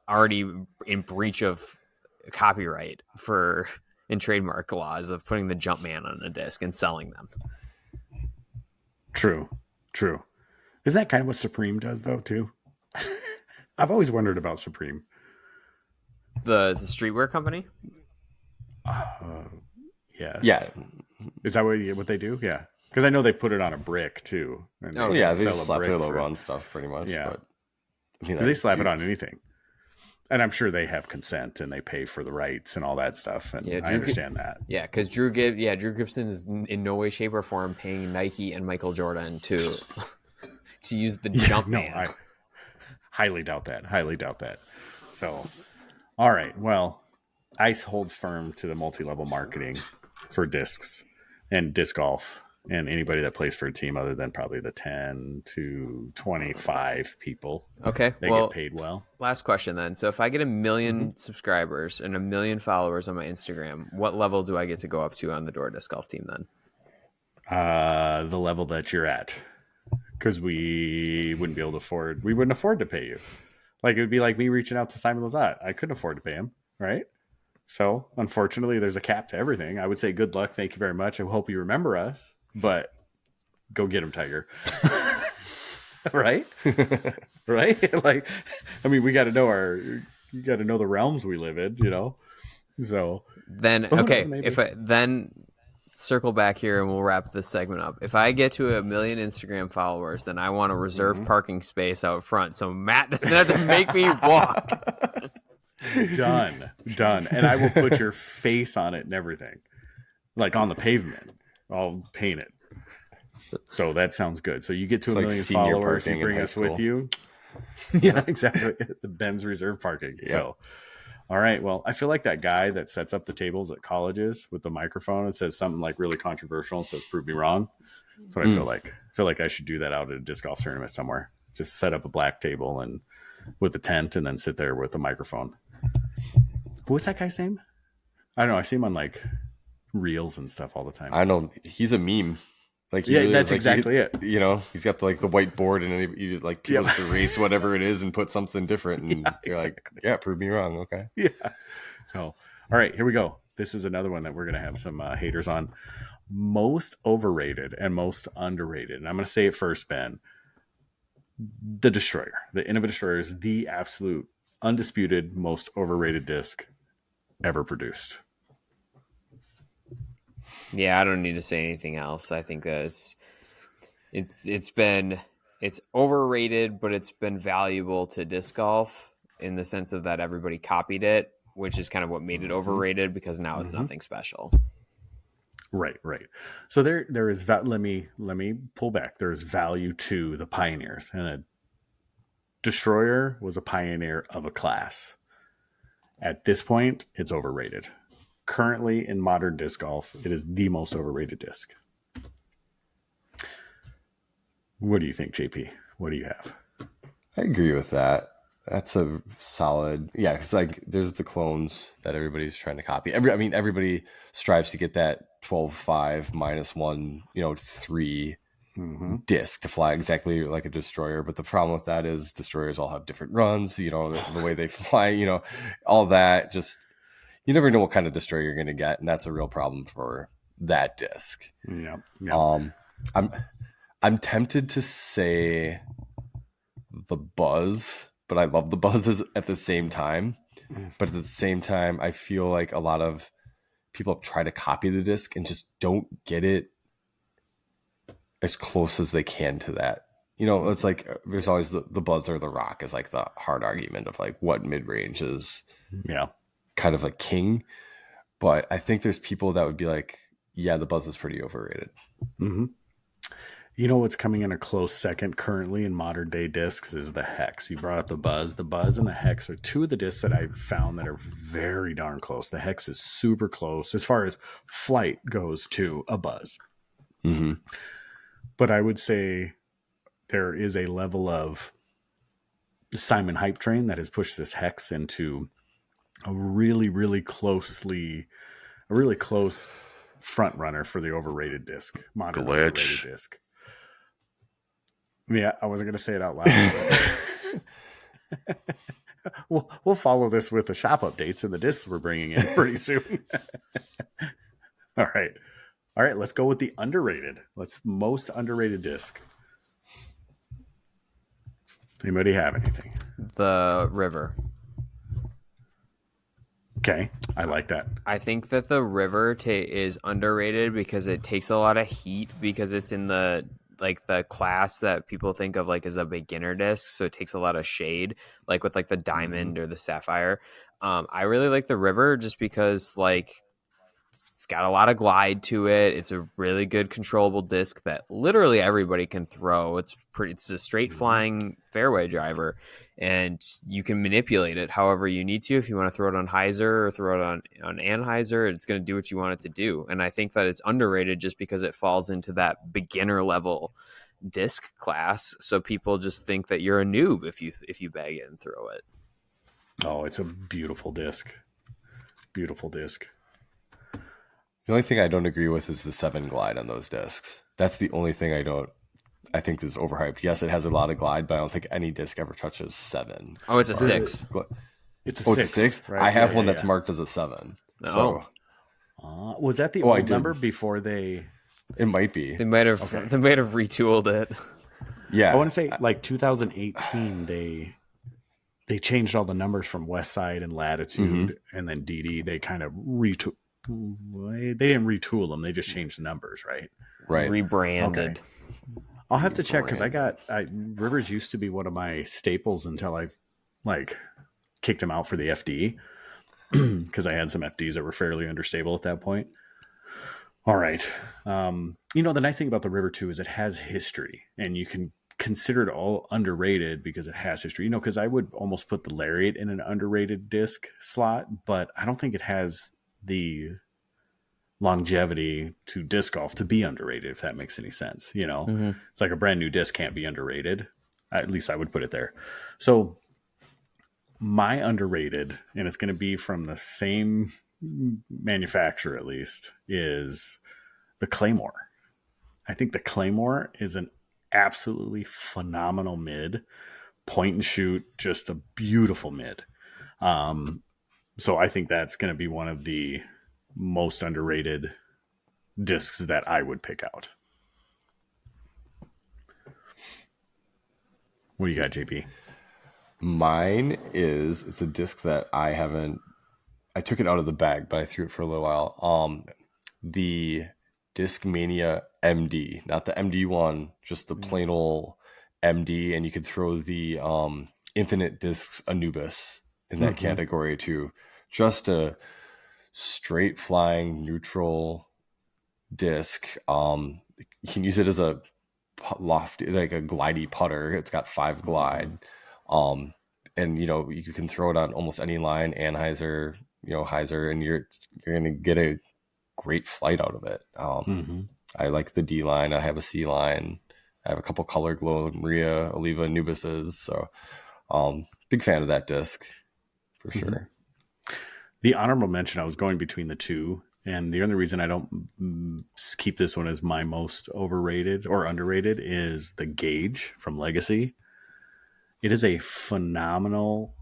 already in breach of copyright for in trademark laws of putting the Jumpman on a disc and selling them. True. True. Isn't that kind of what Supreme does though too? I've always wondered about Supreme. The streetwear company? Yes. Yeah. Is that what they do? Yeah. Because I know they put it on a brick too. And Oh, Yeah, they sell just a slap brick their for logo it. on stuff pretty much. Yeah. But I mean, They slap dude, it on anything. And I'm sure they have consent and they pay for the rights and all that stuff. And Yeah, I understand that. Yeah, because Drew Gibson is in no way, shape, or form paying Nike and Michael Jordan to use the Jumpman. No, I highly doubt that. Highly doubt that. So, all right. Well, I hold firm to the multi-level marketing for discs and disc golf and anybody that plays for a team other than probably the 10 to 25 people. Okay, They well, get paid well. last question then. So if I get 1 million subscribers and 1 million followers on my Instagram, what level do I get to go up to on the Door Disc Golf team then? The level that you're at. Because we wouldn't afford to pay you. Like it would be like me reaching out to Simon Lizotte. I couldn't afford to pay him, right? So unfortunately, there's a cap to everything. I would say good luck, thank you very much. I hope you remember us, but go get him, Tiger. Right? Right? Like, I mean, we got to know you got to know the realms we live in, you know. So Then who okay, knows, maybe. if I then circle back here and we'll wrap this segment up. If I get to 1 million Instagram followers, then I want a reserved parking space out front, so Matt doesn't have to make me walk. Done. And I will put your face on it and everything, like on the pavement. I'll paint it. So that sounds good. So you get to It's 1 like million senior followers, parking you in bring high us with school. you. Yeah, exactly. The Ben's reserve parking. Yeah. So, all right. Well, I feel like that guy that sets up the tables at colleges with the microphone and says something like really controversial and says, "Prove me wrong." So I feel like I should do that out at a disc golf tournament somewhere. Just set up a black table and with a tent, and then sit there with a microphone. What's that guy's name? I don't know. I see him on like reels and stuff all the time. I know he's a meme. Like he Yeah, really that's is, like, exactly it. You know, he's got the whiteboard and you like people Yep. just erase whatever it is and put something different, and Yeah, you're exactly. like, yeah, prove me wrong. Okay. Yeah. So, all right, here we go. This is another one that we're going to have some haters on. Most overrated and most underrated. And I'm going to say it first, Ben. The Destroyer. The Innova Destroyer is the absolute, undisputed, most overrated disc ever produced. Yeah, I don't need to say anything else. I think that it's overrated, but it's been valuable to disc golf in the sense of that everybody copied it, which is kind of what made it overrated because now it's nothing special. Right. So there is let me pull back. There is value to the pioneers, and a Destroyer was a pioneer of a class. At this point, it's overrated. currently in modern disc golf, it is the most overrated disc. What do you think, JP? What do you have? I agree with that. That's a solid, yeah. Because like, there's the clones that everybody's trying to copy. Everybody strives to get that 12.5 -1, 3 disc to fly exactly like a destroyer. But the problem with that is destroyers all have different runs. The way they fly. All that. Just you never know what kind of destroyer you're going to get, and that's a real problem for that disc. Yeah. I'm tempted to say the buzz, but I love the buzzes at the same time. But at the same time, I feel like a lot of people try to copy the disc and just don't get it as close as they can to that. It's like there's always the buzz or the rock is like the hard argument of like what mid-range is kind of like king. But I think there's people that would be like, yeah, the buzz is pretty overrated. Mm-hmm. You know what's coming in a close second currently in modern day discs is the Hex. You brought up the Buzz. The Buzz and the Hex are two of the discs that I've found that are very darn close. The Hex is super close as far as flight goes to a Buzz. Mm-hmm. But I would say there is a level of Simon Hype Train that has pushed this Hex into a really, really close front runner for the overrated disc, modern overrated disc. Yeah, I wasn't going to say it out loud. We'll follow this with the shop updates and the discs we're bringing in pretty soon. All right. Let's go with the underrated. Most underrated disc. Anybody have anything? The River. Okay, I like that. I think that the River is underrated because it takes a lot of heat because it's in the class that people think of like as a beginner disc, so it takes a lot of shade, like with like the Diamond or the Sapphire. I really like the River just because like it's got a lot of glide to it. It's a really good controllable disc that literally everybody can throw. It's a straight flying fairway driver, and you can manipulate it however you need to. If you want to throw it on hyzer or throw it on Anheuser, it's going to do what you want it to do. And I think that it's underrated just because it falls into that beginner level disc class. So people just think that you're a noob if you bag it and throw it. Oh, it's a beautiful disc. Beautiful disc. The only thing I don't agree with is the 7 glide on those discs. That's the only thing I think is overhyped. Yes, it has a lot of glide, but I don't think any disc ever touches 7. Oh, it's a 6. It's a 6. It's a 6? Right? I have one that's marked as a 7. So, was that the old number before they? It might be. They might have retooled it. Yeah. I want to say like 2018 they changed all the numbers from West Side and Latitude and then DD. They kind of retooled. They didn't retool them. They just changed the numbers, right? Right. Rebranded. Okay. I'll have to check because Rivers used to be one of my staples until I've kicked him out for the FD because I had some FDs that were fairly understable at that point. All right. The nice thing about the River 2 is it has history, and you can consider it all underrated because it has history. Because I would almost put the Lariat in an underrated disc slot, but I don't think it has the longevity to disc golf to be underrated, if that makes any sense. It's like a brand new disc can't be underrated. At least I would put it there. So my underrated, and it's going to be from the same manufacturer at least, is the Claymore. I think the Claymore is an absolutely phenomenal mid, point and shoot, just a beautiful mid. So I think that's going to be one of the most underrated discs that I would pick out. What do you got, JP? Mine it's a disc that I took it out of the bag, but I threw it for a little while. The Discmania MD, not the MD1, just the plain old MD. And you could throw the Infinite Discs Anubis in that category too. Just a straight flying neutral disc. You can use it as a lofty, like a glidey putter. It's got 5 glide. And you can throw it on almost any line, Anheuser, hyzer, and you're gonna get a great flight out of it. Mm-hmm. I like the D line. I have a C line. I have a couple color glow Maria Oliva Nubises. So big fan of that disc for sure. The honorable mention, I was going between the two, and the only reason I don't keep this one as my most overrated or underrated is the Gauge from Legacy. It is a phenomenal,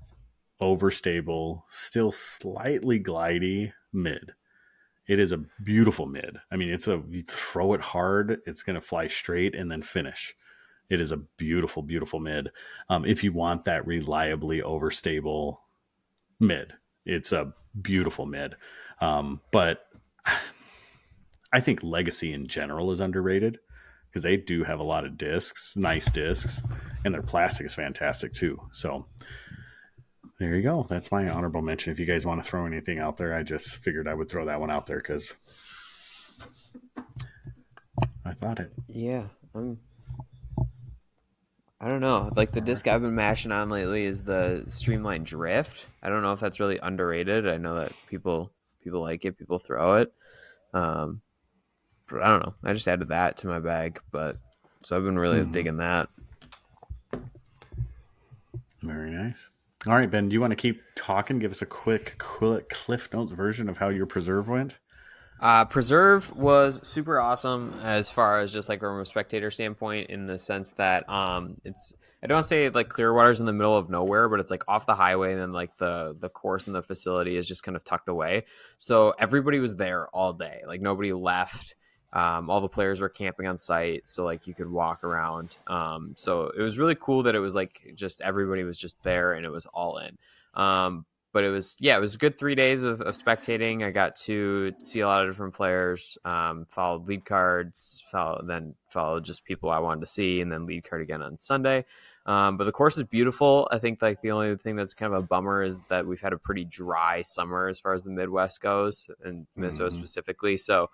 overstable, still slightly glidey mid. It is a beautiful mid. I mean, you throw it hard, it's going to fly straight and then finish. It is a beautiful, beautiful mid. If you want that reliably overstable mid, it's a beautiful mid. But I think Legacy in general is underrated because they do have a lot of discs, nice discs, and their plastic is fantastic too. So there you go. That's my honorable mention. If you guys want to throw anything out there, I just figured I would throw that one out there because I thought it. Yeah, I don't know. Like the disc I've been mashing on lately is the Streamline Drift. I don't know if that's really underrated. I know that people like it, people throw it. But I don't know. I just added that to my bag, but so I've been really digging that. Very nice. All right, Ben, do you want to keep talking? Give us a quick Cliff Notes version of how your preserve went? Preserve was super awesome as far as just like from a spectator standpoint, in the sense that it's, I don't want to say like Clearwater's in the middle of nowhere, but it's like off the highway, and then like the course and the facility is just kind of tucked away. So everybody was there all day. Like nobody left. All the players were camping on site, so like you could walk around. So it was really cool that it was like just everybody was just there and it was all in. But it was a good 3 days of spectating. I got to see a lot of different players, followed lead cards, followed just people I wanted to see, and then lead card again on Sunday. But the course is beautiful. I think like the only thing that's kind of a bummer is that we've had a pretty dry summer as far as the Midwest goes, and Minnesota specifically. So,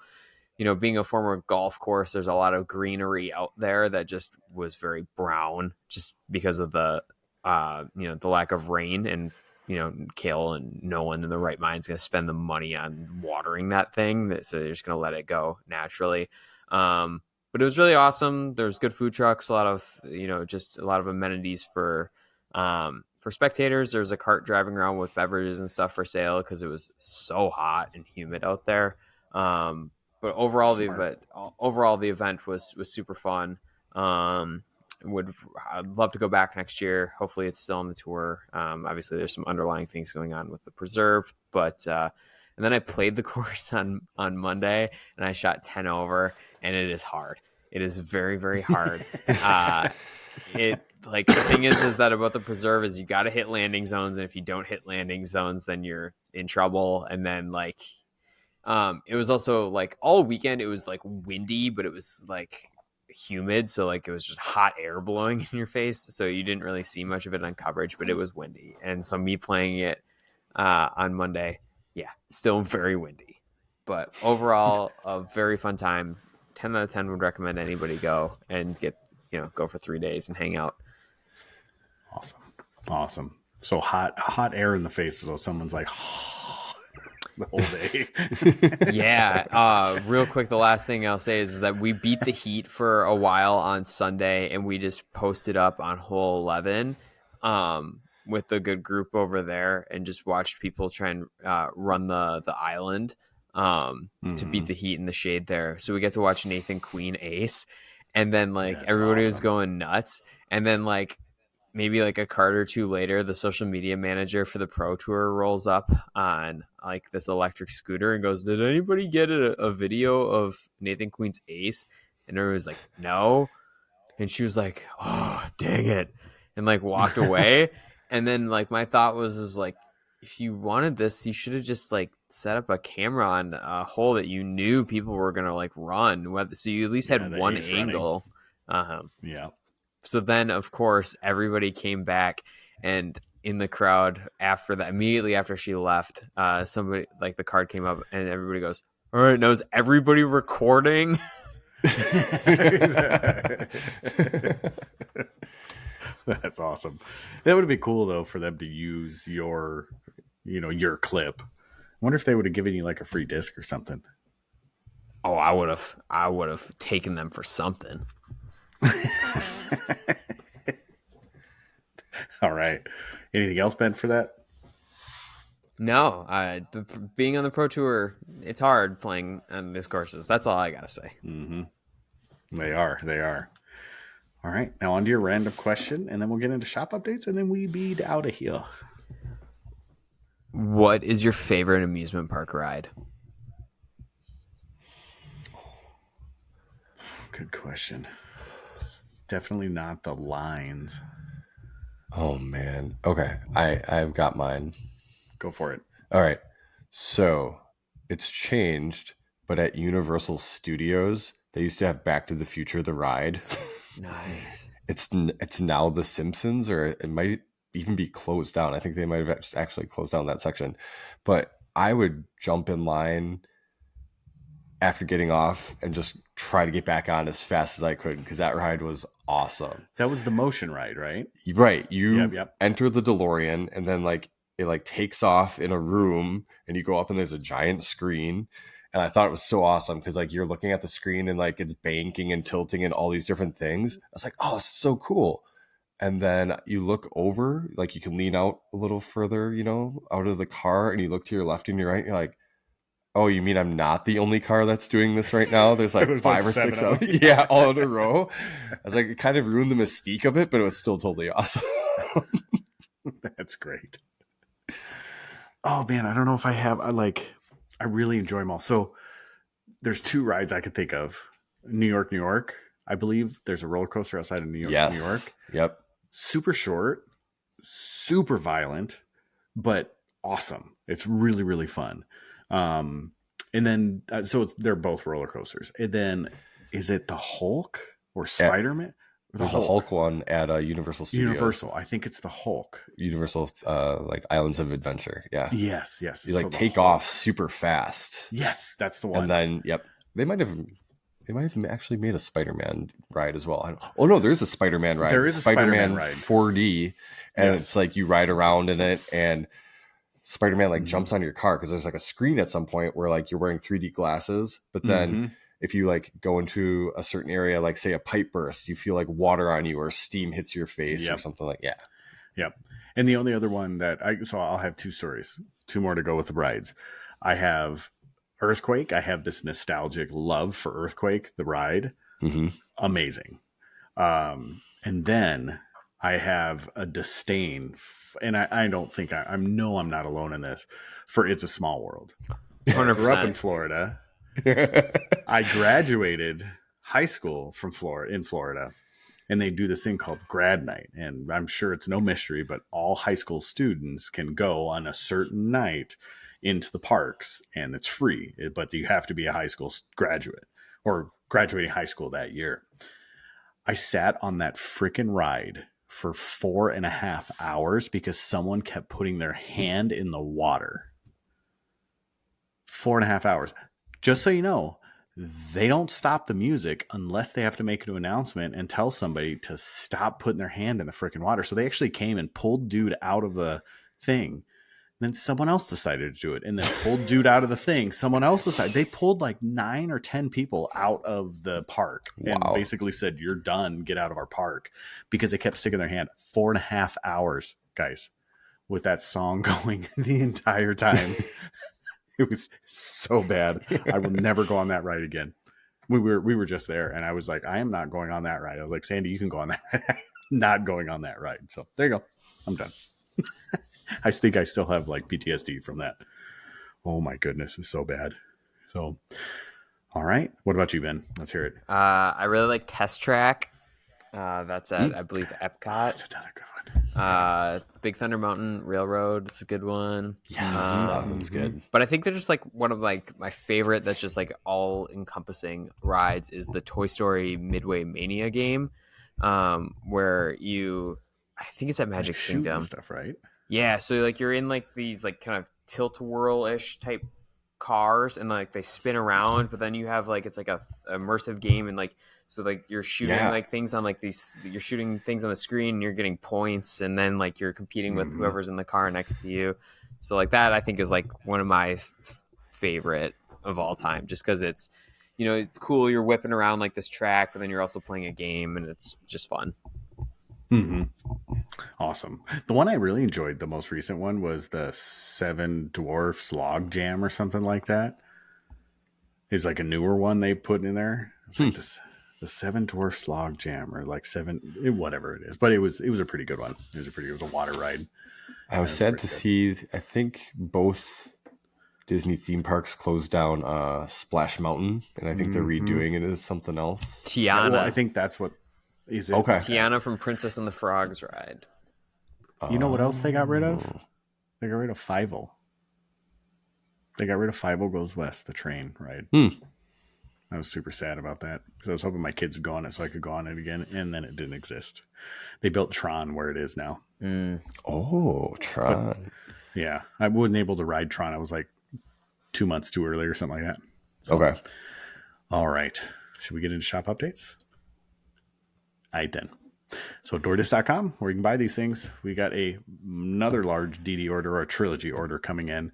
being a former golf course, there's a lot of greenery out there that just was very brown just because of the lack of rain. And Kale and no one in the right mind is going to spend the money on watering that thing. So they're just going to let it go naturally. But it was really awesome. There's good food trucks, a lot of, just a lot of amenities for spectators. There's a cart driving around with beverages and stuff for sale because it was so hot and humid out there. But overall, the event was super fun. I'd love to go back next year. Hopefully it's still on the tour. Obviously there's some underlying things going on with the preserve, but and then I played the course on Monday and I shot 10 over, and it is hard. It is very, very hard. The thing is that about the preserve is you got to hit landing zones, and if you don't hit landing zones, then you're in trouble. And then it was also like all weekend it was like windy, but it was like humid, so like it was just hot air blowing in your face, so you didn't really see much of it on coverage, but it was windy. And so me playing it on Monday, still very windy, but overall a very fun time. 10 out of 10 would recommend anybody go and go for 3 days and hang out. Awesome. So hot air in the face, so someone's like the whole day. Real quick, the last thing I'll say is that we beat the heat for a while on Sunday, and we just posted up on hole 11 with the good group over there and just watched people try and run the island to beat the heat in the shade there. So we get to watch Nathan Queen ace, and then everybody was going nuts. And then maybe a card or two later, the social media manager for the Pro Tour rolls up on this electric scooter and goes, "Did anybody get a video of Nathan Queen's ace?" And everyone's like, "No." And she was like, "Oh, dang it." And walked away. And then my thought was if you wanted this, you should have just set up a camera on a hole that you knew people were going to run. So you at least had one angle. Yeah. So then, of course, everybody came back, and in the crowd after that, immediately after she left, somebody the card came up, and everybody goes, "All right, now is everybody recording?" That's awesome. That would be cool though for them to use your clip wonder if they would have given you like a free disc or something. Oh, I would have taken them for something. All right. Anything else, Ben, for that? No, being on the pro tour, it's hard playing on these courses. That's all I gotta say. Mm-hmm. They are. They are. All right. Now on to your random question, and then we'll get into shop updates, and then we be out of here. What is your favorite amusement park ride? Good question. It's definitely not the lines. Oh man. Okay. I've got mine. Go for it. All right. So it's changed, but at Universal Studios, they used to have Back to the Future, the ride. Nice. It's now The Simpsons, or it might even be closed down. I think they might have actually closed down that section. But I would jump in line after getting off and just try to get back on as fast as I could, because that ride was awesome. That was the motion ride, right? Right. You Yep. enter the DeLorean, and then like it like takes off in a room, and you go up and there's a giant screen. And I thought it was so awesome because like you're looking at the screen and like it's banking and tilting and all these different things. I was like, oh, this is so cool. And then you look over, like you can lean out a little further, out of the car, and you look to your left and your right, and you're like, oh, you mean I'm not the only car that's doing this right now? There's like There's five like or six seven other, yeah, all in a row. I was like, it kind of ruined the mystique of it, but it was still totally awesome. That's great. Oh man, I don't know if I have. I really enjoy them all. So there's two rides I could think of. New York, New York. I believe there's a roller coaster outside of New York, Yes. New York. Yep. Super short, super violent, but awesome. It's really, really fun. And then, they're both roller coasters. And then, is it the Hulk or Spider-Man? There's a Hulk one at Universal Studios. Universal. I think it's the Hulk. Universal, like Islands of Adventure. Yeah. Yes. You like take off super fast. Yes, that's the one. And then, yep, they might have actually made a Spider-Man ride as well. Oh no, there's a Spider-Man ride. There is a Spider-Man ride, 4D, and it's like you ride around in it, and Spider-Man like jumps on your car because there's like a screen at some point where like you're wearing 3D glasses, but then if you like go into a certain area, like say a pipe burst, you feel like water on you or steam hits your face or something like Yep. And the only other one I'll have two stories, two more to go with the rides. I have Earthquake. I have this nostalgic love for Earthquake, the ride. Mm-hmm. Amazing. And then I have a disdain, and I don't think I know I'm not alone in this, for It's a Small World. 100%. I grew up in Florida. I graduated high school in Florida, and they do this thing called grad night. And I'm sure it's no mystery, but all high school students can go on a certain night into the parks, and it's free, but you have to be a high school graduate or graduating high school that year. I sat on that freaking ride for 4.5 hours because someone kept putting their hand in the water. 4.5 hours. Just so you know, they don't stop the music unless they have to make an announcement and tell somebody to stop putting their hand in the freaking water. So they actually came and pulled dude out of the thing. Then someone else decided to do it, and then pulled dude out of the thing. Someone else decided. They pulled like 9 or 10 people out of the park and basically said, "You're done. Get out of our park," because they kept sticking their hand. 4.5 hours, guys, with that song going the entire time. It was so bad. I will never go on that ride again. We were just there, and I was like, I am not going on that ride. I was like, Sandy, you can go on that ride. Not going on that ride. So there you go. I'm done. I think I still have like PTSD from that. Oh my goodness, it's so bad. So, all right. What about you, Ben? Let's hear it. I really like Test Track. That's at I believe Epcot. That's another good one. Big Thunder Mountain Railroad. It's a good one. Yes, that one's good. But I think they're just like one of like my favorite. That's just like all encompassing rides is the Toy Story Midway Mania game, where I think it's at Magic Kingdom stuff, right? Yeah, so like you're in like these like kind of tilt-a-whirl-ish type cars and like they spin around, but then you have like it's like a immersive game and like so like you're shooting like things on like you're shooting things on the screen and you're getting points and then like you're competing with whoever's in the car next to you. So like that I think is like one of my favorite of all time, just because it's it's cool. You're whipping around like this track, but then you're also playing a game and it's just fun. Mm-hmm. Awesome. The one I really enjoyed, the most recent one, was the Seven Dwarfs Log Jam or something like that. It's like a newer one they put in there. It's like the Seven Dwarfs Log Jam or like whatever it is. But it was a pretty good one. It was a water ride. I was sad to see. I think both Disney theme parks closed down Splash Mountain, and I think they're redoing it as something else. Tiana. Yeah, well, I think that's what is it. Okay. Tiana from Princess and the Frogs ride. You know what else they got rid of? They got rid of Fievel. They got rid of Fievel Goes West, the train ride. I was super sad about that because I was hoping my kids would go on it so I could go on it again, and then it didn't exist. They built Tron where it is now. Oh, Tron. But, yeah, I wasn't able to ride Tron. I was like 2 months too early or something like that. So, okay. All right. Should we get into shop updates? All right, then. So DoorDish.com, where you can buy these things. We got another large DD order or a trilogy order coming in,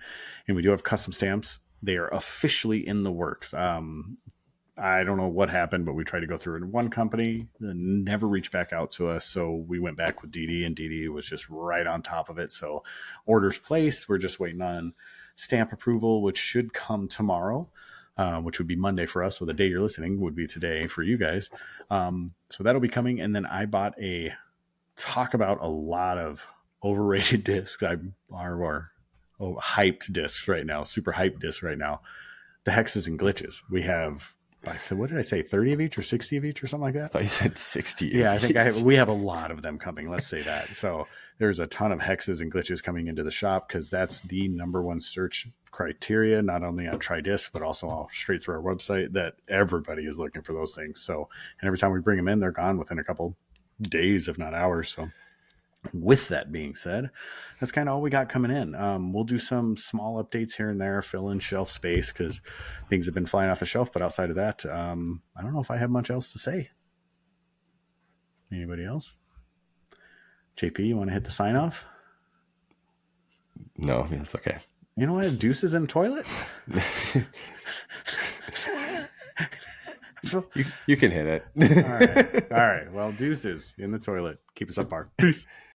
and we do have custom stamps. They are officially in the works. I don't know what happened, but we tried to go through it in one company and never reached back out to us. So we went back with DD, and DD was just right on top of it. So orders placed. We're just waiting on stamp approval, which should come tomorrow. Which would be Monday for us. So the day you're listening would be today for you guys. So that'll be coming. And then I bought talk about a lot of overrated discs. Our hyped discs right now, super hyped discs right now. The hexes and glitches. We have, what did I say, 30 of each or 60 of each or something like that? I thought you said 60. Yeah, I think we have a lot of them coming. Let's say that. So there's a ton of hexes and glitches coming into the shop because that's the number one search criteria, not only on TryDisc, but also all straight through our website, that everybody is looking for those things. So, and every time we bring them in, they're gone within a couple days, if not hours. So with that being said, that's kind of all we got coming in. We'll do some small updates here and there, fill in shelf space because things have been flying off the shelf. But outside of that, I don't know if I have much else to say. Anybody else? JP, you want to hit the sign off? No, it's okay. You know what? Deuces in the toilet? You can hit it. All right. Well, deuces in the toilet. Keep us up, bar. Peace.